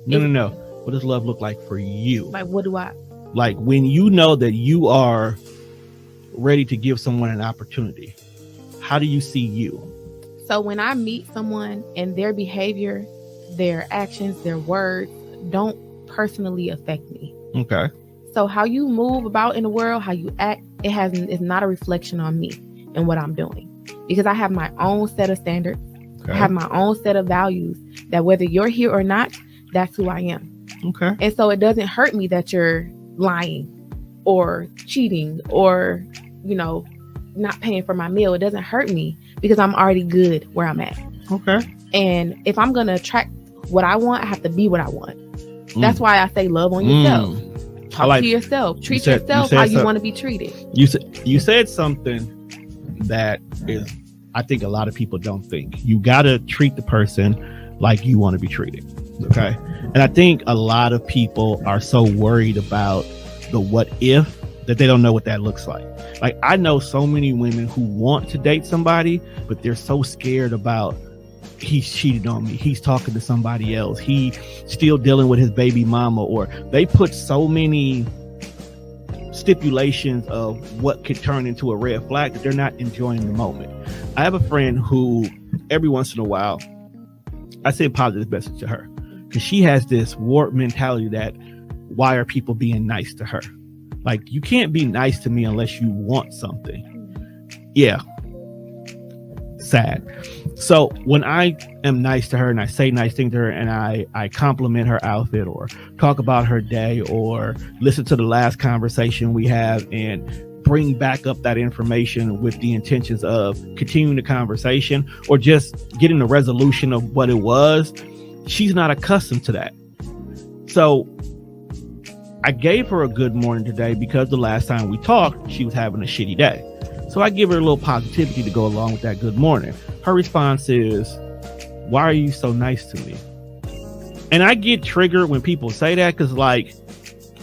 No. What does love look like for you? Like, what do I? Like, when you know that you are ready to give someone an opportunity, how do you see you? So, when I meet someone and their behavior, their actions, their words don't personally affect me. Okay. So how you move about in the world, how you act, it's not a reflection on me and what I'm doing. Because I have my own set of standards. Okay. I have my own set of values that whether you're here or not, that's who I am. Okay. And so it doesn't hurt me that you're lying or cheating or, not paying for my meal. It doesn't hurt me because I'm already good where I'm at. Okay. And if I'm going to attract what I want, I have to be what I want. That's why I say love on yourself. Talk to yourself. Treat yourself how you want to be treated. You said something that is, I think a lot of people don't think. You got to treat the person like you want to be treated. Okay. And I think a lot of people are so worried about the what if that they don't know what that looks like. Like, I know so many women who want to date somebody, but they're so scared about, he's cheated on me, he's talking to somebody else, he still dealing with his baby mama, or they put so many stipulations of what could turn into a red flag that they're not enjoying the moment. I have a friend who every once in a while I send positive message to her, because she has this warped mentality that, why are people being nice to her? Like, you can't be nice to me unless you want something. Yeah. Sad. So when I am nice to her and I say nice things to her and I compliment her outfit or talk about her day or listen to the last conversation we have and bring back up that information with the intentions of continuing the conversation or just getting a resolution of what it was, she's not accustomed to that. So I gave her a good morning today because the last time we talked, she was having a shitty day. So I give her a little positivity to go along with that good morning. Her response is, why are you so nice to me? And I get triggered when people say that, because like,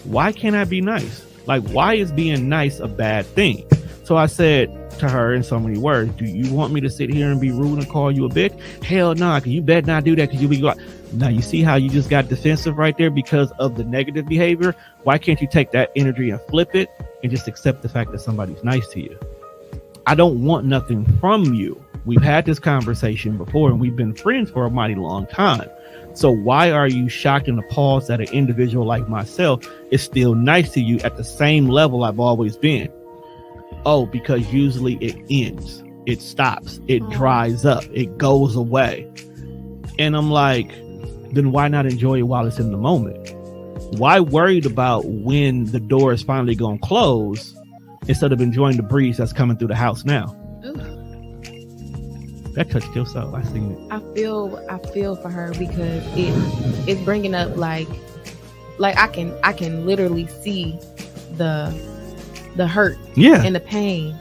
why can't I be nice? Like, why is being nice a bad thing? So I said to her in so many words, do you want me to sit here and be rude and call you a bitch? Hell no, because you better not do that, because you'll be like, now you see how you just got defensive right there because of the negative behavior? Why can't you take that energy and flip it and just accept the fact that somebody's nice to you? I don't want nothing from you. We've had this conversation before and we've been friends for a mighty long time. So why are you shocked and appalled that an individual like myself is still nice to you at the same level I've always been? Oh, because usually it ends, it stops, it dries up, it goes away. And I'm like, then why not enjoy it while it's in the moment? Why worried about when the door is finally going to close instead of enjoying the breeze that's coming through the house now? Ooh. That touched your soul. I seen it. I feel for her, because it's bringing up like I can literally see the hurt, and the pain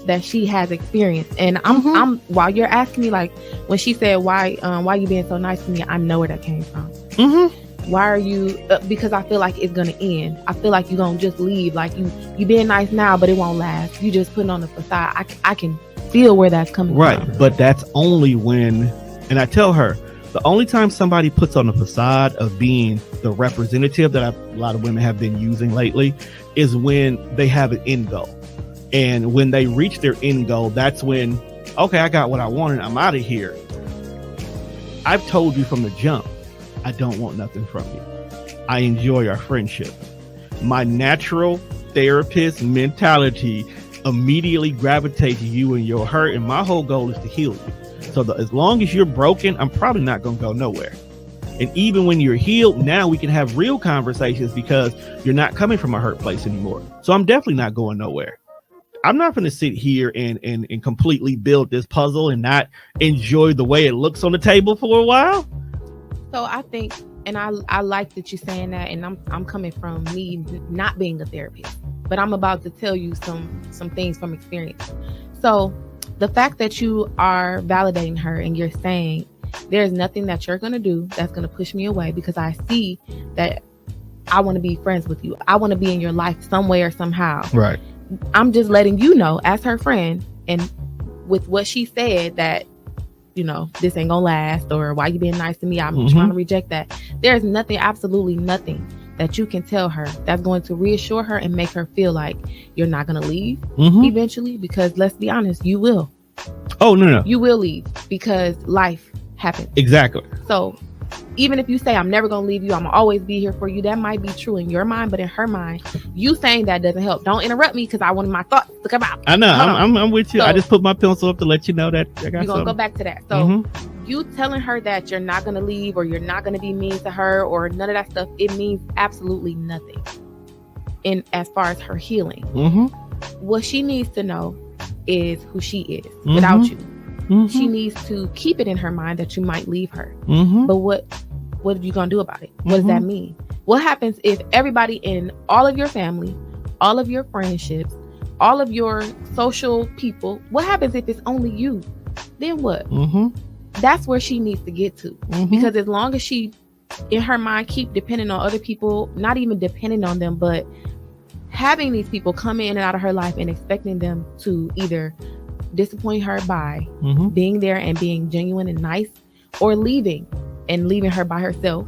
that she has experienced. And I'm while you're asking me, like when she said why you being so nice to me, I know where that came from. Why are you because I feel like it's gonna end. I feel like you're gonna just leave. Like you being nice now, but it won't last. You just putting on the facade. I can feel where that's coming from. Right, but that's only when, and I tell her, the only time somebody puts on the facade of being the representative that a lot of women have been using lately is when they have an end goal. And when they reach their end goal, that's when, okay, I got what I wanted, I'm out of here. I've told you from the jump, I don't want nothing from you. I enjoy our friendship. My natural therapist mentality immediately gravitates to you and your hurt, and my whole goal is to heal you. So as long as you're broken, I'm probably not going to go nowhere. And even when you're healed, now we can have real conversations because you're not coming from a hurt place anymore. So I'm definitely not going nowhere. I'm not going to sit here and completely build this puzzle and not enjoy the way it looks on the table for a while. So I think, and I like that you're saying that, and I'm coming from me not being a therapist, but I'm about to tell you some things from experience. So the fact that you are validating her and you're saying there's nothing that you're going to do that's going to push me away, because I see that I want to be friends with you. I want to be in your life some way or somehow. Right. I'm just letting you know as her friend, and with what she said, that, you know, this ain't gonna last, or why you being nice to me, I'm trying to reject that. There's nothing, absolutely nothing that you can tell her that's going to reassure her and make her feel like you're not going to leave eventually, because let's be honest, you will. Oh, no. You will leave because life happens. Exactly. So even if you say, I'm never going to leave you, I'm going to always be here for you, that might be true in your mind, but in her mind, you saying that doesn't help. Don't interrupt me, because I wanted my thoughts to come out. I know. I'm with you. So, I just put my pencil up to let you know that I got you're going to go back to that. So you telling her that you're not going to leave, or you're not going to be mean to her, or none of that stuff, it means absolutely nothing in as far as her healing. What she needs to know is who she is without you. She needs to keep it in her mind that you might leave her. But what are you going to do about it? What does that mean? What happens if everybody in all of your family, all of your friendships, all of your social people, what happens if it's only you? Then what? That's where she needs to get to. Because as long as she, in her mind, keep depending on other people, not even depending on them, but having these people come in and out of her life and expecting them to either disappoint her by being there and being genuine and nice, or leaving her by herself,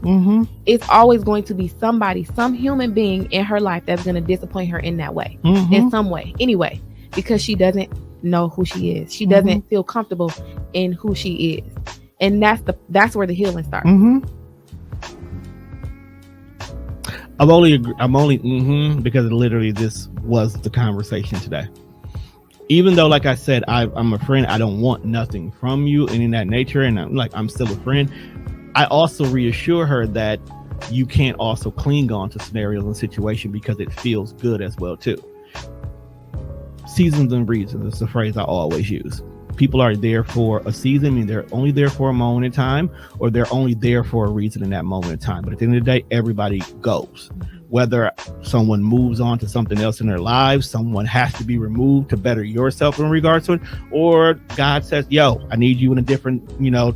it's always going to be somebody, some human being in her life that's going to disappoint her in that way, in some way, anyway, because she doesn't know who she is. She doesn't feel comfortable in who she is, and that's where the healing starts. I'm only because literally this was the conversation today. Even though, like I said, I'm a friend, I don't want nothing from you and in that nature, and I'm still a friend. I also reassure her that you can't also cling on to scenarios and situations because it feels good as well too. Seasons and reasons is the phrase I always use. People are there for a season, I mean, they're only there for a moment in time, or they're only there for a reason in that moment in time. But at the end of the day, everybody goes. Whether someone moves on to something else in their lives, someone has to be removed to better yourself in regards to it, or God says, yo, I need you in a different,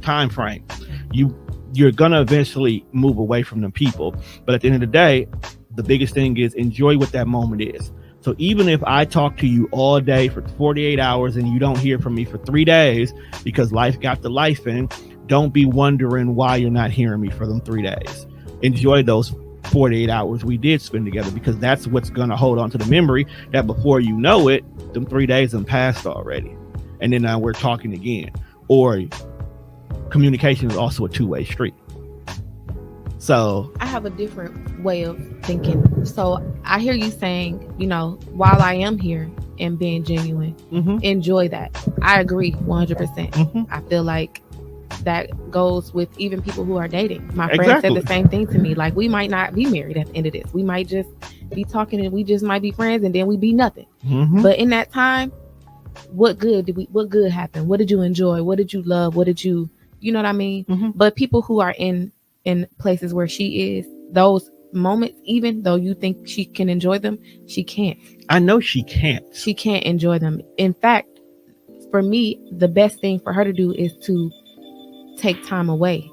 time frame. You're gonna eventually move away from them people. But at the end of the day, the biggest thing is enjoy what that moment is. So even if I talk to you all day for 48 hours and you don't hear from me for 3 days because life got the life in, don't be wondering why you're not hearing me for them 3 days. Enjoy those 48 hours we did spend together, because that's what's going to hold on to the memory that before you know it, them 3 days have passed already. And then now we're talking again. Or communication is also a two-way street. So I have a different way of thinking. So I hear you saying, while I am here and being genuine, enjoy that. I agree 100%. I feel like that goes with even people who are dating. My friend said the same thing to me. Like, we might not be married at the end of this. We might just be talking and we just might be friends, and then we be nothing. But in that time, what good happened? What did you enjoy? What did you love? What did you know what I mean? But people who are in places where she is, those moments, even though you think she can enjoy them, she can't. I know she can't. She can't enjoy them. In fact, for me, the best thing for her to do is to take time away.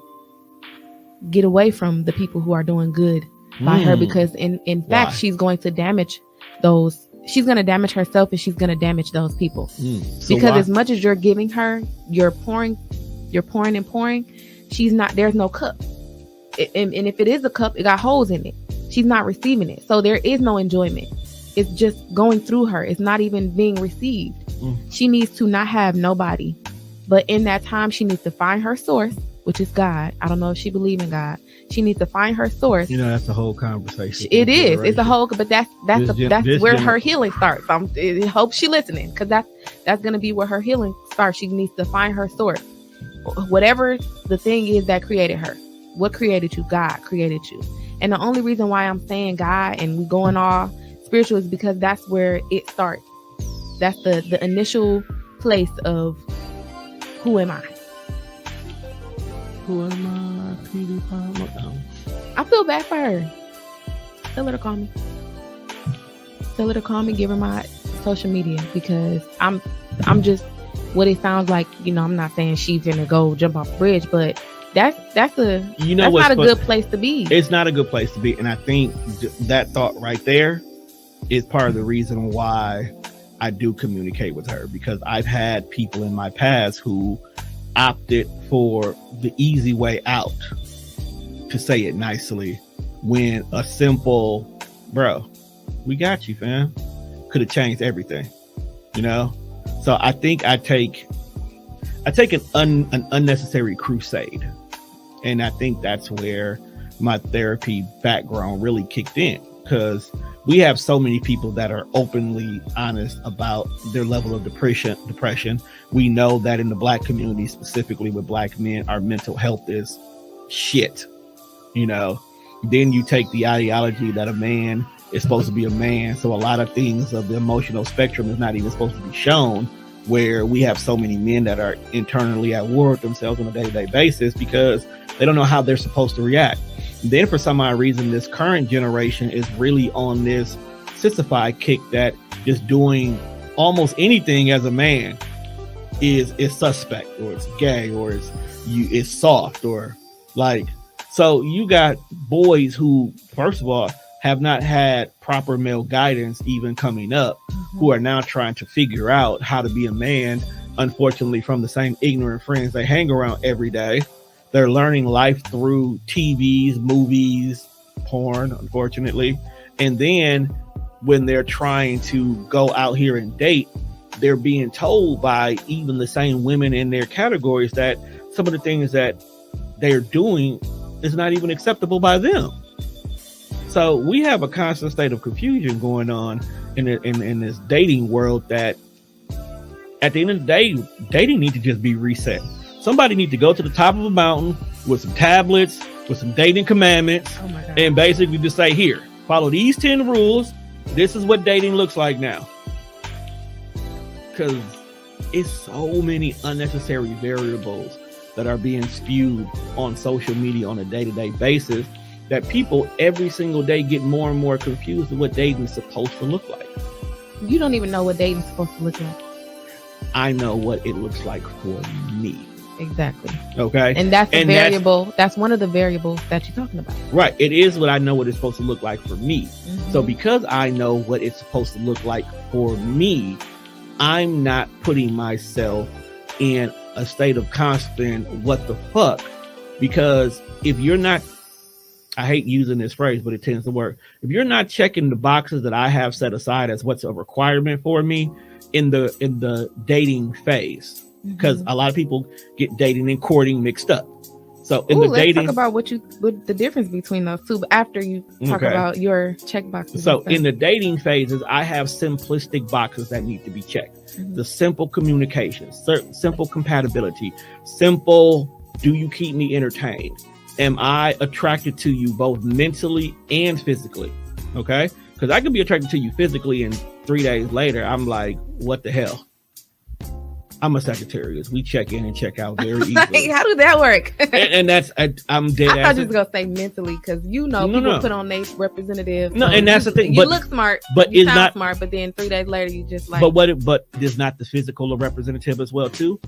Get away from the people who are doing good by her, because in fact, she's going to damage those. She's going to damage herself, and she's going to damage those people. So because as much as you're giving her, you're pouring. There's no cup. And if it is a cup, it got holes in it. She's not receiving it. So there is no enjoyment. It's just going through her. It's not even being received. She needs to not have nobody. But in that time, she needs to find her source, which is God. I don't know if she believes in God. She needs to find her source. That's a whole conversation. It is. It's a whole, but that's where her healing starts. I hope she's listening, because that's going to be where her healing starts. She needs to find her source. Whatever the thing is that created her. What created you? God created you. And the only reason why I'm saying God and we going all spiritual is because that's where it starts. That's the initial place of who am I? Who am I? I feel bad for her. Tell her to call me. Give her my social media, because I'm just what it sounds like. I'm not saying she's gonna go jump off a bridge, but that's not a good place to be. It's not a good place to be. And I think that thought right there is part of the reason why I do communicate with her, because I've had people in my past who opted for the easy way out, to say it nicely, when a simple, bro, we got you, fam, could have changed everything, So I think I take an unnecessary crusade. And I think that's where my therapy background really kicked in, because we have so many people that are openly honest about their level of depression. We know that in the Black community, specifically with Black men, our mental health is shit. Then you take the ideology that a man is supposed to be a man. So a lot of things of the emotional spectrum is not even supposed to be shown, where we have so many men that are internally at war with themselves on a day-to-day basis because they don't know how they're supposed to react. Then for some odd reason, this current generation is really on this sissified kick that just doing almost anything as a man is suspect, or it's gay, or it's soft, or like. So you got boys who, first of all, have not had proper male guidance even coming up, who are now trying to figure out how to be a man, unfortunately, from the same ignorant friends they hang around every day. They're learning life through TVs, movies, porn, unfortunately. And then when they're trying to go out here and date, they're being told by even the same women in their categories that some of the things that they're doing is not even acceptable by them. So we have a constant state of confusion going on in this dating world that at the end of the day, dating needs to just be reset. Somebody needs to go to the top of a mountain with some tablets, with some dating commandments, and basically just say, here, follow these 10 rules. This is what dating looks like now. Because it's so many unnecessary variables that are being spewed on social media on a day-to-day basis that people every single day get more and more confused with what dating is supposed to look like. You don't even know what dating is supposed to look like. I know what it looks like for me. Exactly. Okay. And that's a variable. That's one of the variables that you're talking about. Right. It is what I know what it's supposed to look like for me. Mm-hmm. So because I know what it's supposed to look like for me, I'm not putting myself in a state of constant what the fuck. Because if you're not, I hate using this phrase, but it tends to work. If you're not checking the boxes that I have set aside as what's a requirement for me in the dating phase, because a lot of people get dating and courting mixed up. So in the dating, let's talk about what the difference between those two after you talk about your check boxes. So in the dating phases, I have simplistic boxes that need to be checked. The simple communication, simple compatibility, simple, do you keep me entertained? Am I attracted to you both mentally and physically? Okay. Because I could be attracted to you physically and 3 days later, I'm like, what the hell? I'm a Sagittarius. We check in and check out very easily. How does that work? and that's, I'm dead. I thought you was going to say mentally, because people put on their representative. No, and that's the thing. You look smart, but you it's sound not smart, but then 3 days later, you just like. But is not the physical a representative as well, too?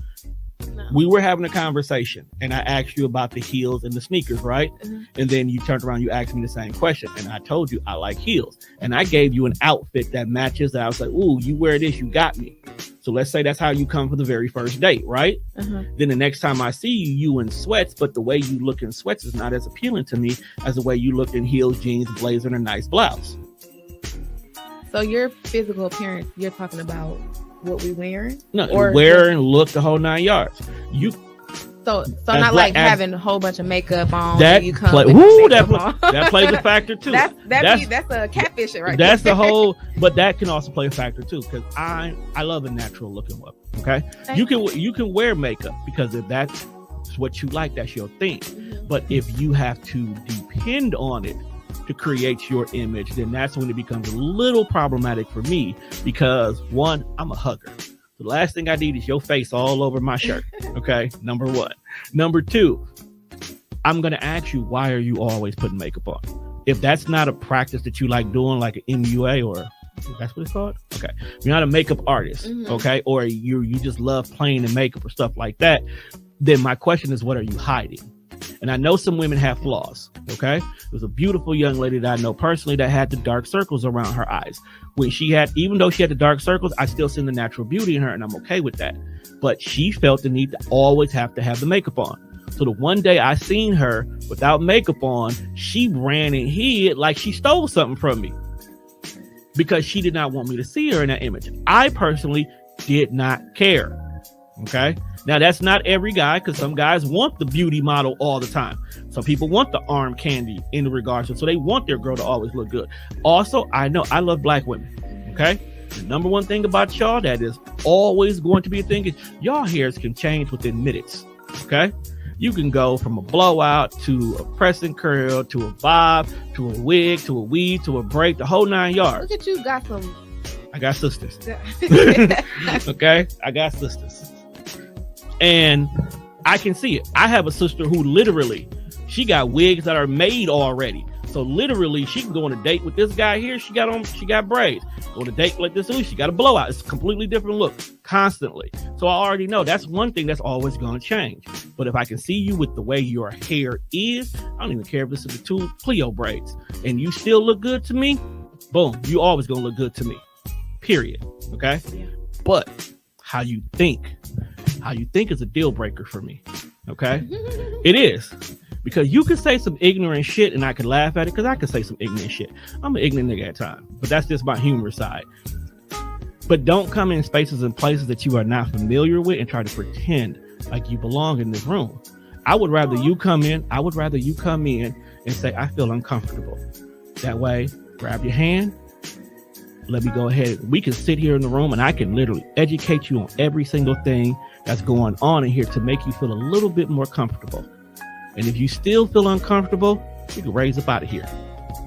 No. We were having a conversation and I asked you about the heels and the sneakers, right? And then you turned around, you asked me the same question. And I told you I like heels. And I gave you an outfit that matches that. I was like, ooh, you wear this, you got me. So let's say that's how you come for the very first date, right? Then the next time I see you in sweats, but the way you look in sweats is not as appealing to me as the way you look in heels, jeans, blazer, and a nice blouse. So your physical appearance, you're talking about what we wearing? No, wearing, look, the whole 9 yards. So not like having a whole bunch of makeup on. That you come that plays a factor too. That's a catfishing, right? That's the whole. But that can also play a factor too, because I love a natural looking woman. Okay, you can wear makeup because if that's what you like, that's your thing. But if you have to depend on it to create your image, then that's when it becomes a little problematic for me, because one, I'm a hugger. The last thing I need is your face all over my shirt. Okay. Number one. Number two, I'm going to ask you, why are you always putting makeup on? If that's not a practice that you like doing, like an MUA, or that's what it's called. Okay. You're not a makeup artist. Okay. Or you just love playing in makeup or stuff like that. Then my question is, what are you hiding? And I know some women have flaws. Okay. There was a beautiful young lady that I know personally that had the dark circles around her eyes. Even though she had the dark circles, I still seen the natural beauty in her, and I'm okay with that. But she felt the need to always have to have the makeup on. So the one day I seen her without makeup on, she ran and hid like she stole something from me, because she did not want me to see her in that image. I personally did not care. Okay. Now that's not every guy, because some guys want the beauty model all the time. Some people want the arm candy in regards to, so they want their girl to always look good. Also, I know I love black women. Okay. The number one thing about y'all that is always going to be a thing is y'all hairs can change within minutes. Okay. You can go from a blowout to a press and curl to a bob to a wig to a weave to a braid, the whole 9 yards. Look at you, I got sisters. Okay. I got sisters. And I can see it. I have a sister who literally, she got wigs that are made already. So literally, she can go on a date with this guy here. She got braids. Go on a date like this, she got a blowout. It's a completely different look constantly. So I already know that's one thing that's always going to change. But if I can see you with the way your hair is, I don't even care if this is the two Cleo braids, and you still look good to me, boom, you always gonna look good to me. Period. Okay? Yeah. But how you think is a deal breaker for me. Okay? It is. Because you can say some ignorant shit and I can laugh at it, because I can say some ignorant shit. I'm an ignorant nigga at times, but that's just my humor side. But don't come in spaces and places that you are not familiar with and try to pretend like you belong in this room. I would rather you come in and say, I feel uncomfortable. That way, grab your hand. Let me go ahead. We can sit here in the room and I can literally educate you on every single thing that's going on in here to make you feel a little bit more comfortable. And if you still feel uncomfortable, you can raise up out of here.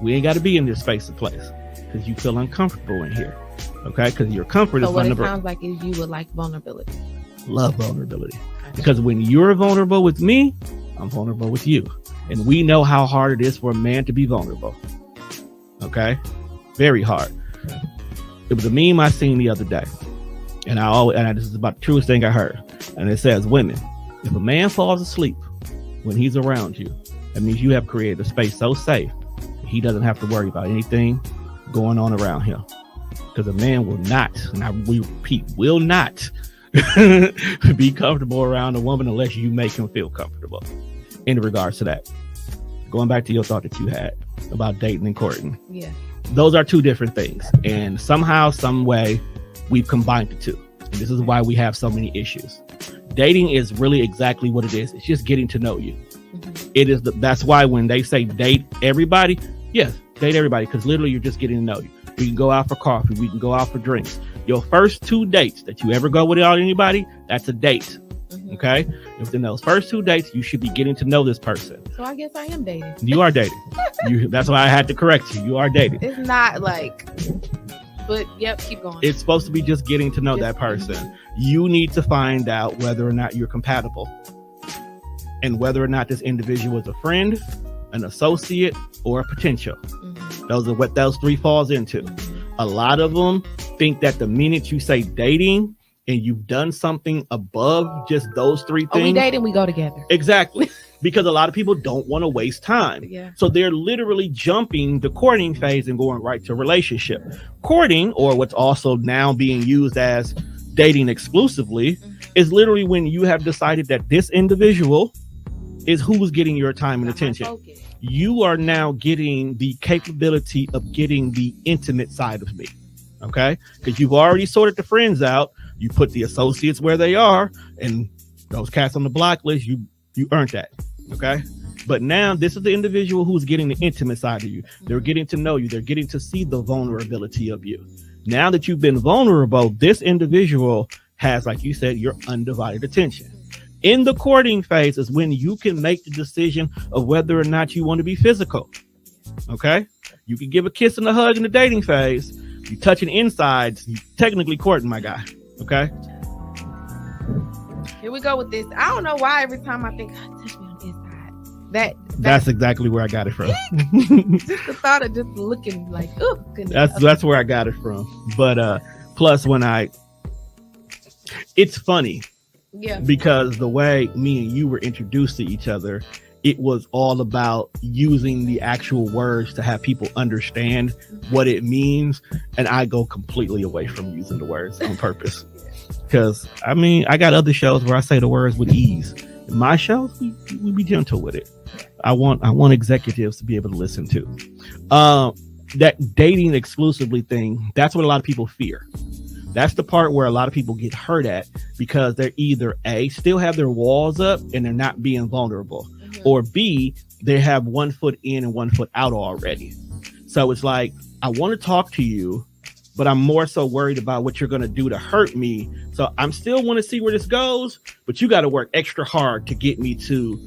We ain't got to be in this space and place because you feel uncomfortable in here. Okay? Because your comfort is what it sounds like is you would like vulnerability. Love vulnerability. Because when you're vulnerable with me, I'm vulnerable with you. And we know how hard it is for a man to be vulnerable. Okay? Very hard. It was a meme I seen the other day. And this is about the truest thing I heard. And it says, women, if a man falls asleep when he's around you, that means you have created a space so safe he doesn't have to worry about anything going on around him. Because a man will not, and we repeat, will not be comfortable around a woman unless you make him feel comfortable. In regards to that, going back to your thought that you had about dating and courting. Yeah. Those are two different things. And somehow, some way, we've combined the two. And this is why we have so many issues. Dating is really exactly what it is. It's just getting to know you. Mm-hmm. It is. That's why when they say date everybody, yes, date everybody, because literally you're just getting to know you. We can go out for coffee. We can go out for drinks. Your first 2 dates that you ever go without anybody, that's a date. Mm-hmm. Okay? Within those first 2 dates, you should be getting to know this person. So I guess I am dating. You are dating. That's why I had to correct you. You are dating. It's not like, but yep, keep going. It's supposed to be just getting to know that person. Mm-hmm. You need to find out whether or not you're compatible and whether or not this individual is a friend, an associate, or a potential. Mm-hmm. Those are what those 3 falls into. Mm-hmm. A lot of them think that the minute you say dating and you've done something above just those 3 things. We date and we go together. Exactly. Because a lot of people don't want to waste time. Yeah. So they're literally jumping the courting phase and going right to relationship. Courting, or what's also now being used as dating exclusively, is literally when you have decided that this individual is who's getting your time and attention. You are now getting the capability of getting the intimate side of me. Okay? Because you've already sorted the friends out. You put the associates where they are, and those cats on the block list, you earned that. Okay? But now this is the individual who's getting the intimate side of you. They're getting to know you. They're getting to see the vulnerability of you. Now that you've been vulnerable, this individual has, like you said, your undivided attention. In the courting phase is when you can make the decision of whether or not you want to be physical. Okay? You can give a kiss and a hug in the dating phase. You touching insides, you technically courting, my guy. Okay? Here we go with this. I don't know why every time I think, touch me on the inside. That's exactly where I got it from. Just the thought of just looking like, oh goodness. That's where I got it from. But plus it's funny. Yeah. Because the way me and you were introduced to each other, it was all about using the actual words to have people understand what it means. And I go completely away from using the words on purpose. Because, I got other shows where I say the words with ease. In my shows, we be gentle with it. I want executives to be able to listen to. That dating exclusively thing, that's what a lot of people fear. That's the part where a lot of people get hurt at, because they're either A, still have their walls up and they're not being vulnerable, or B, they have 1 foot in and 1 foot out already. So it's like, I want to talk to you, but I'm more so worried about what you're going to do to hurt me. So I'm still want to see where this goes, but you got to work extra hard to get me to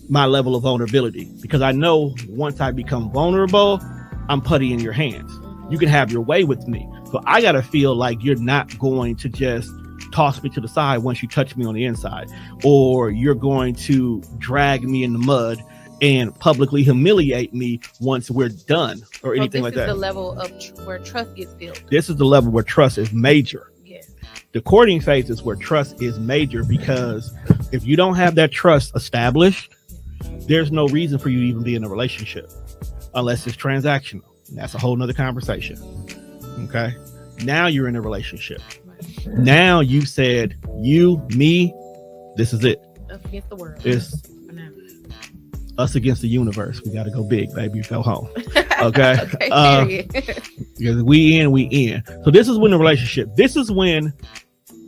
my level of vulnerability, because I know once I become vulnerable, I'm putty in your hands. You can have your way with me. So I got to feel like you're not going to just toss me to the side once you touch me on the inside, or you're going to drag me in the mud and publicly humiliate me once we're done, or anything like that. This is the level of where trust gets built. This is the level where trust is major. Yes. The courting phase is where trust is major, because If you don't have that trust established, there's no reason for you to even be in a relationship unless it's transactional. And that's a whole nother conversation. Okay. Now you're in a relationship. Now you said, you, me, this is it. Us against the world. It's us against the universe. We got to go big, baby. Go home. Okay. Okay, because we in. So this is when the relationship, this is when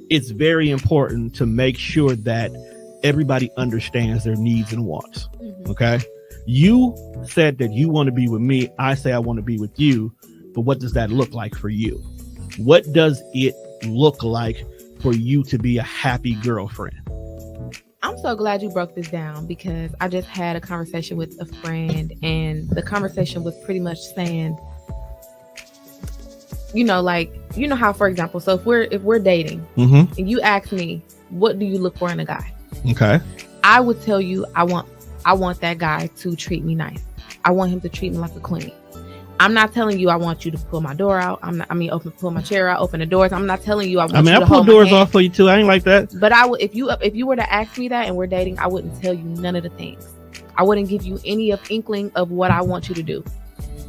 it's very important to make sure that everybody understands their needs and wants. Mm-hmm. Okay. You said that you want to be with me. I say I want to be with you. But what does that look like for you? What does it look like for you to be a happy girlfriend? I'm so glad you broke this down, because I just had a conversation with a friend, and the conversation was pretty much saying, how, for example, so if we're dating, mm-hmm. and you ask me, what do you look for in a guy? Okay. I would tell you, I want that guy to treat me nice. I want him to treat me like a queen. I'm not telling you I want you to pull my door out. Pull my chair out, open the doors. I'm not telling you I want you to pull doors off for you too. I ain't like that. But I would, if you were to ask me that and we're dating, I wouldn't tell you none of the things. I wouldn't give you any inkling of what I want you to do,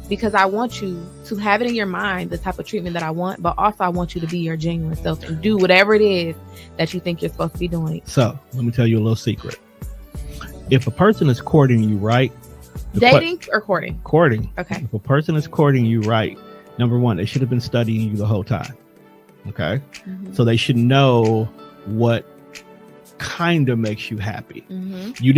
because I want you to have it in your mind, the type of treatment that I want, but also I want you to be your genuine self and do whatever it is that you think you're supposed to be doing. So let me tell you a little secret. If a person is courting you, right? Dating or courting? Courting. Okay. If a person is courting you, right, number one, they should have been studying you the whole time. Okay. Mm-hmm. So they should know what kind of makes you happy. Mm-hmm. You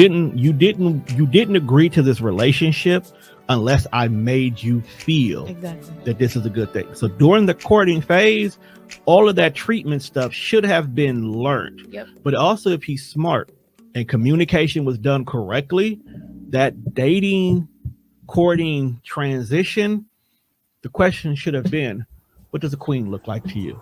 didn't agree to this relationship unless I made you feel that this is a good thing. So during the courting phase, all of that treatment stuff should have been learned. Yep. But also, if he's smart and communication was done correctly, that dating, courting transition, the question should have been, what does a queen look like to you?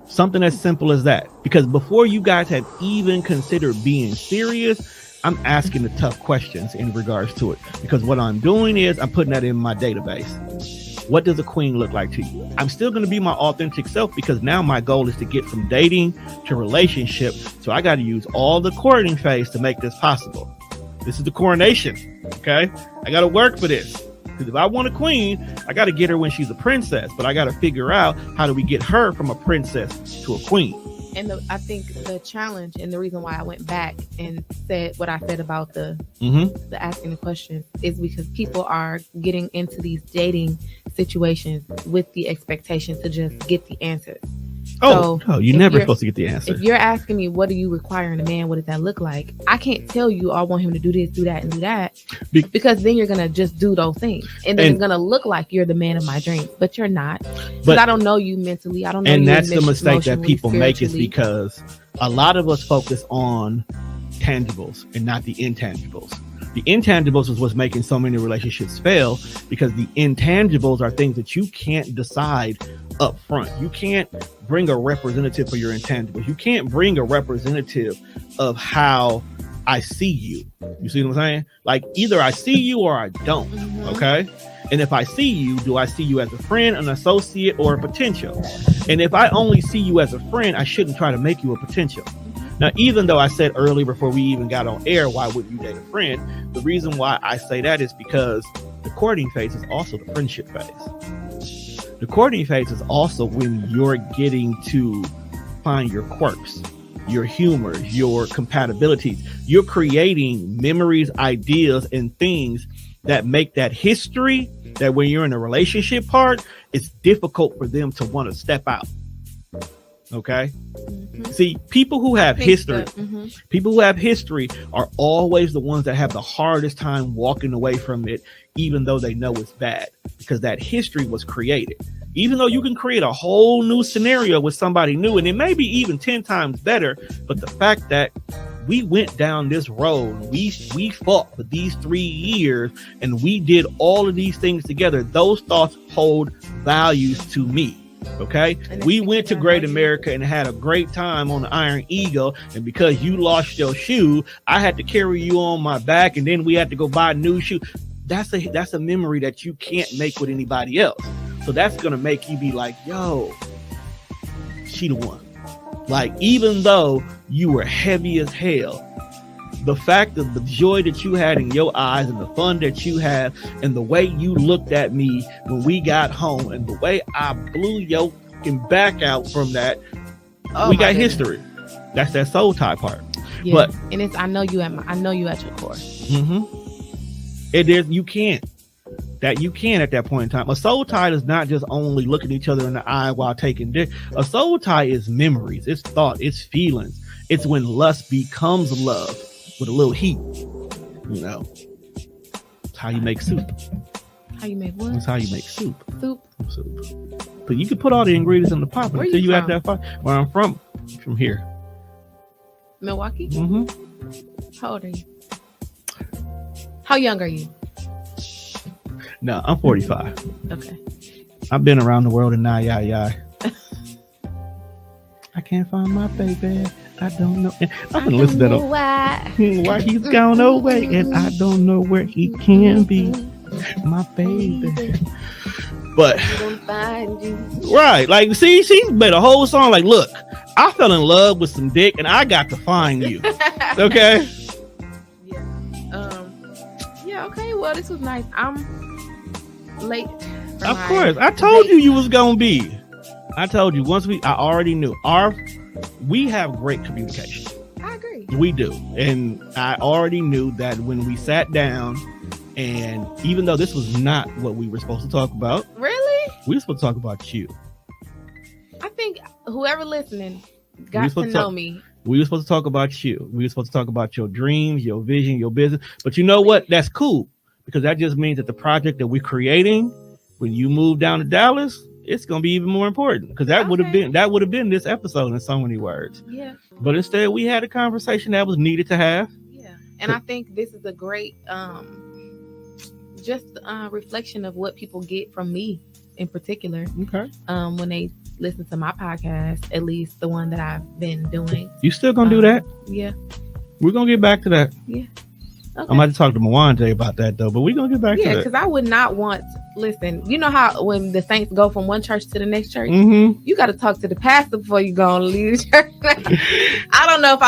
Something as simple as that. Because before you guys have even considered being serious, I'm asking the tough questions in regards to it. Because what I'm doing is I'm putting that in my database. What does a queen look like to you? I'm still going to be my authentic self, because now my goal is to get from dating to relationship. So I got to use all the courting phase to make this possible. This is the coronation. Okay. I got to work for this. Because if I want a queen, I got to get her when she's a princess. But I got to figure out, how do we get her from a princess to a queen? And I think the challenge, and the reason why I went back and said what I said about the asking the question, is because people are getting into these dating situations with the expectation to just get the answers. Oh, so no, you're never supposed to get the answer. If you're asking me, what do you require in a man? What does that look like? I can't tell you, I want him to do this, do that, and do that. Because then you're going to just do those things. And then it's going to look like you're the man of my dreams. But you're not. Because I don't know you mentally. I don't know you. And that's the mistake that people make, is because a lot of us focus on tangibles and not the intangibles. The intangibles is what's making so many relationships fail, because the intangibles are things that you can't decide up front. You can't bring a representative for your intangibles. You can't bring a representative of how I see you. You see what I'm saying? Like, either I see you or I don't. Okay. And if I see you, do I see you as a friend, an associate, or a potential? And if I only see you as a friend, I shouldn't try to make you a potential. Now, even though I said earlier before we even got on air, why wouldn't you date a friend? The reason why I say that is because the courting phase is also the friendship phase. The courting phase is also when you're getting to find your quirks, your humors, your compatibilities. You're creating memories, ideas, and things that make that history, that when you're in a relationship part, it's difficult for them to want to step out. Okay. Mm-hmm. See, people who have history, people who have history are always the ones that have the hardest time walking away from it, even though they know it's bad, because that history was created. Even though you can create a whole new scenario with somebody new, and it may be even 10 times better, but the fact that we went down this road, we fought for these 3 years, and we did all of these things together, those thoughts hold values to me. Okay, we went to Great America and had a great time on the Iron Eagle, and because you lost your shoe, I had to carry you on my back, and then we had to go buy a new shoe. That's a memory that you can't make with anybody else. So that's gonna make you be like, yo, she the one. Like, even though you were heavy as hell, the fact of the joy that you had in your eyes and the fun that you had and the way you looked at me when we got home and the way I blew your back out from that, we got history. That's that soul tie part. Yeah. But and it's I know you at your core. Mm-hmm. It is you can't at that point in time. A soul tie is not just only looking each other in the eye while taking dick. A soul tie is memories, it's thought, it's feelings. It's when lust becomes love with a little heat. You know, it's how you make soup. How you make what? That's how you make soup. Soup. But you can put all the ingredients in the pot until you at that fire. Where I'm from here. Milwaukee? Mm-hmm. How old are you? How young are you? No, I'm 45. Okay. I've been around the world and now, yeah. I can't find my baby. I don't know. I've been listening to why he's gone away, and I don't know where he can be. My baby. But right, like, see, she made a whole song like, look, I fell in love with some dick and I got to find you. Okay. Yeah, okay, well, this was nice. I'm late. Of course. I told you was gonna be. I told you I already knew. We have great communication. I agree. We do. And I already knew that when we sat down, and even though this was not what we were supposed to talk about. Really? We were supposed to talk about you. I think whoever listening got to know me. We were supposed to talk about you. We were supposed to talk about your dreams, your vision, your business. But you know what? That's cool. Because that just means that the project that we're creating, when you move down to Dallas, it's going to be even more important. Because that would have been this episode in so many words. Yeah. But instead, we had a conversation that was needed to have. Yeah. And I think this is a great reflection of what people get from me in particular. Okay. When they listen to my podcast, at least the one that I've been doing. You still gonna do that? Yeah. We're gonna get back to that. Yeah. Okay. I'm about to talk to Mwanje about that though, but we're gonna get back to that. Yeah, because I would not want. Listen, you know how when the saints go from one church to the next church, you got to talk to the pastor before you go and leave the church. I don't know if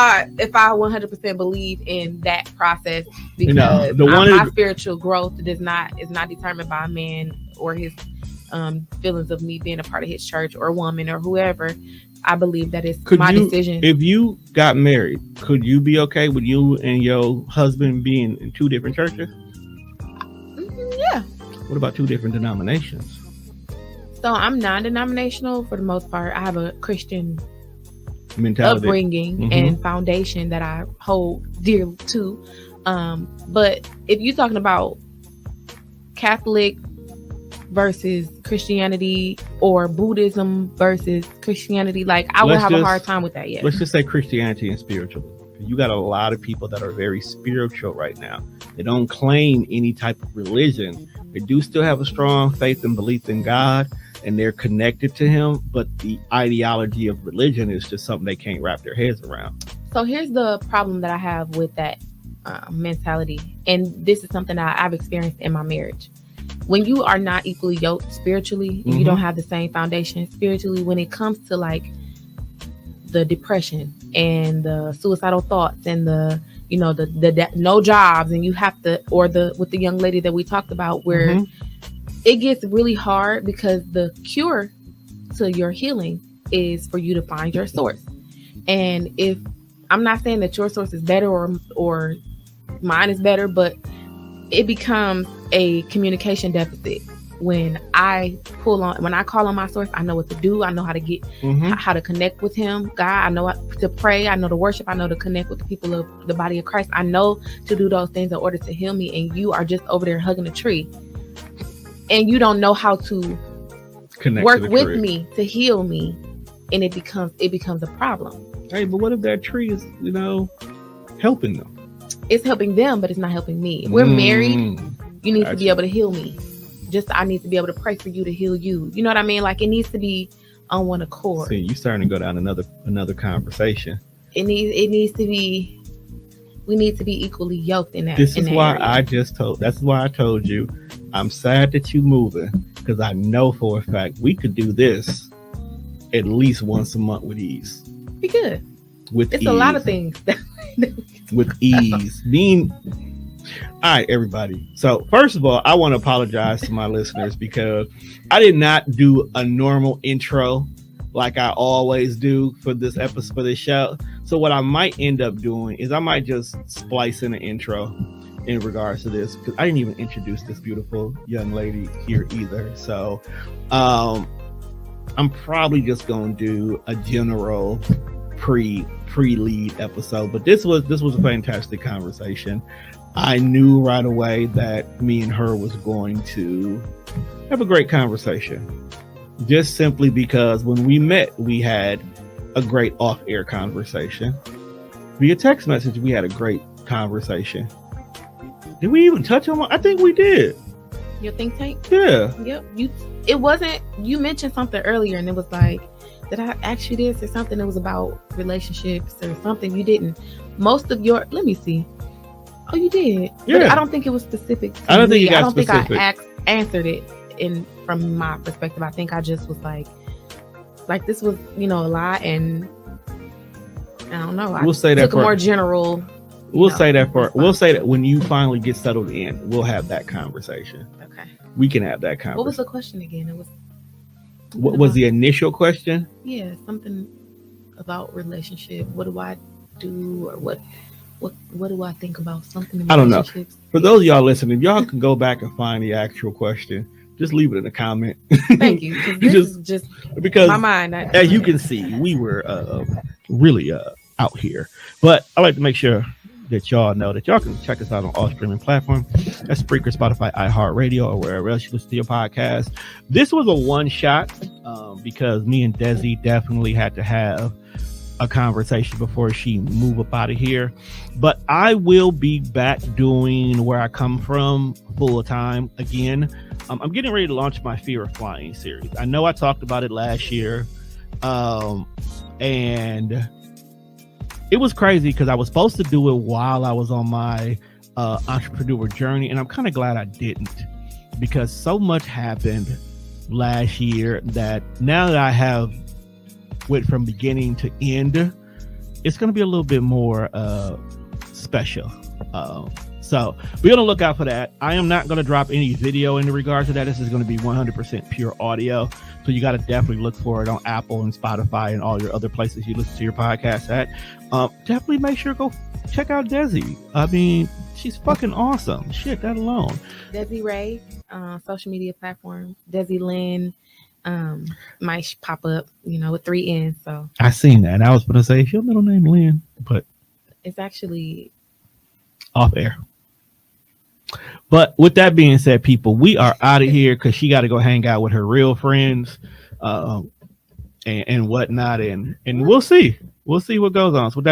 I 100% believe in that process because my spiritual growth is not determined by a man or his feelings of me being a part of his church or woman or whoever. I believe that it's my decision. If you got married, could you be okay with you and your husband being in two different churches? Yeah. What about two different denominations? So I'm non-denominational for the most part. I have a Christian mentality, upbringing, and foundation that I hold dear to. But if you're talking about Catholic versus Christianity or Buddhism versus Christianity, like I would have a hard time with that. Yeah. Let's just say Christianity and spiritual. You got a lot of people that are very spiritual right now. They don't claim any type of religion. They do still have a strong faith and belief in God, and they're connected to him, but the ideology of religion is just something they can't wrap their heads around. So here's the problem that I have with that mentality, and this is something I've experienced in my marriage. When you are not equally yoked spiritually, you don't have the same foundation spiritually, when it comes to like the depression and the suicidal thoughts and the no jobs, and you have to, or with the young lady that we talked about, where it gets really hard because the cure to your healing is for you to find your source. And if I'm not saying that your source is better or mine is better, but it becomes a communication deficit. When I call on my source, I know what to do. I know how to get, how to connect with him. God, I know to pray. I know to worship. I know to connect with the people of the body of Christ. I know to do those things in order to heal me. And you are just over there hugging a tree. And you don't know how to work with me to heal me. And it becomes a problem. Hey, but what if that tree is, helping them? It's helping them, but it's not helping me. If we're married, you need to be able to heal me. I need to be able to pray for you to heal you. You know what I mean? Like, it needs to be on one accord. See, you starting to go down another conversation. It needs to be. We need to be equally yoked in that. That's why I told you, I'm sad that you moving, because I know for a fact we could do this at least once a month with ease. Be good. With it's ease. a lot of things. With ease. Being all right, everybody. So first of all, I want to apologize to my listeners because I did not do a normal intro like I always do for this episode, for this show. So what I might end up doing is I might just splice in an intro in regards to this, because I didn't even introduce this beautiful young lady here either. So I'm probably just gonna do a general pre-lead episode. But this was a fantastic conversation. I knew right away that me and her was going to have a great conversation, just simply because when we met, we had a great off-air conversation. Via text message, we had a great conversation. Did we even touch on? I think we did. Your think tank? Yeah. Yep. You mentioned something earlier, and it was like, did I ask you this or something? It was about relationships or something. You didn't. Most of your, let me see. Oh, you did. Yeah. But I don't think it was specific to I don't think me. you got I don't specific. think I answered it from my perspective. I think I just was like this was, a lot, and I don't know. We'll say that took for a more general. We'll say that when you finally get settled in, we'll have that conversation. Okay. We can have that conversation. What was the question again? It was. What was the initial question? Yeah, something about relationship. What do I do, or what do I think about something in relationships? I don't know. For those of y'all listening, y'all can go back and find the actual question. Just leave it in the comment. Thank you. This is just because my mind. As you can see, we were really out here. But I like to make sure that y'all know that y'all can check us out on all streaming platforms. That's Spreaker, Spotify, iHeartRadio, or wherever else you listen to your podcast. This was a one shot because me and Dezi definitely had to have a conversation before she move up out of here. But I will be back doing Where I Come From full time again. I'm getting ready to launch my Fear of Flying series. I know I talked about it last year, and it was crazy because I was supposed to do it while I was on my entrepreneur journey, and I'm kind of glad I didn't, because so much happened last year that now that I have went from beginning to end, it's going to be a little bit more special. So be on the lookout for that. I am not going to drop any video in regards to that. This is going to be 100% pure audio. So you got to definitely look for it on Apple and Spotify and all your other places you listen to your podcast at. Definitely make sure to go check out Dezi. I mean, she's fucking awesome. Shit, that alone. Dezi Rae, social media platform. Dezi Lynn might pop up, with 3 N's. So I seen that. And I was going to say, is your middle name Lynn? But it's actually off air. But with that being said, people, we are out of here because she got to go hang out with her real friends and whatnot. And we'll see. We'll see what goes on. So with that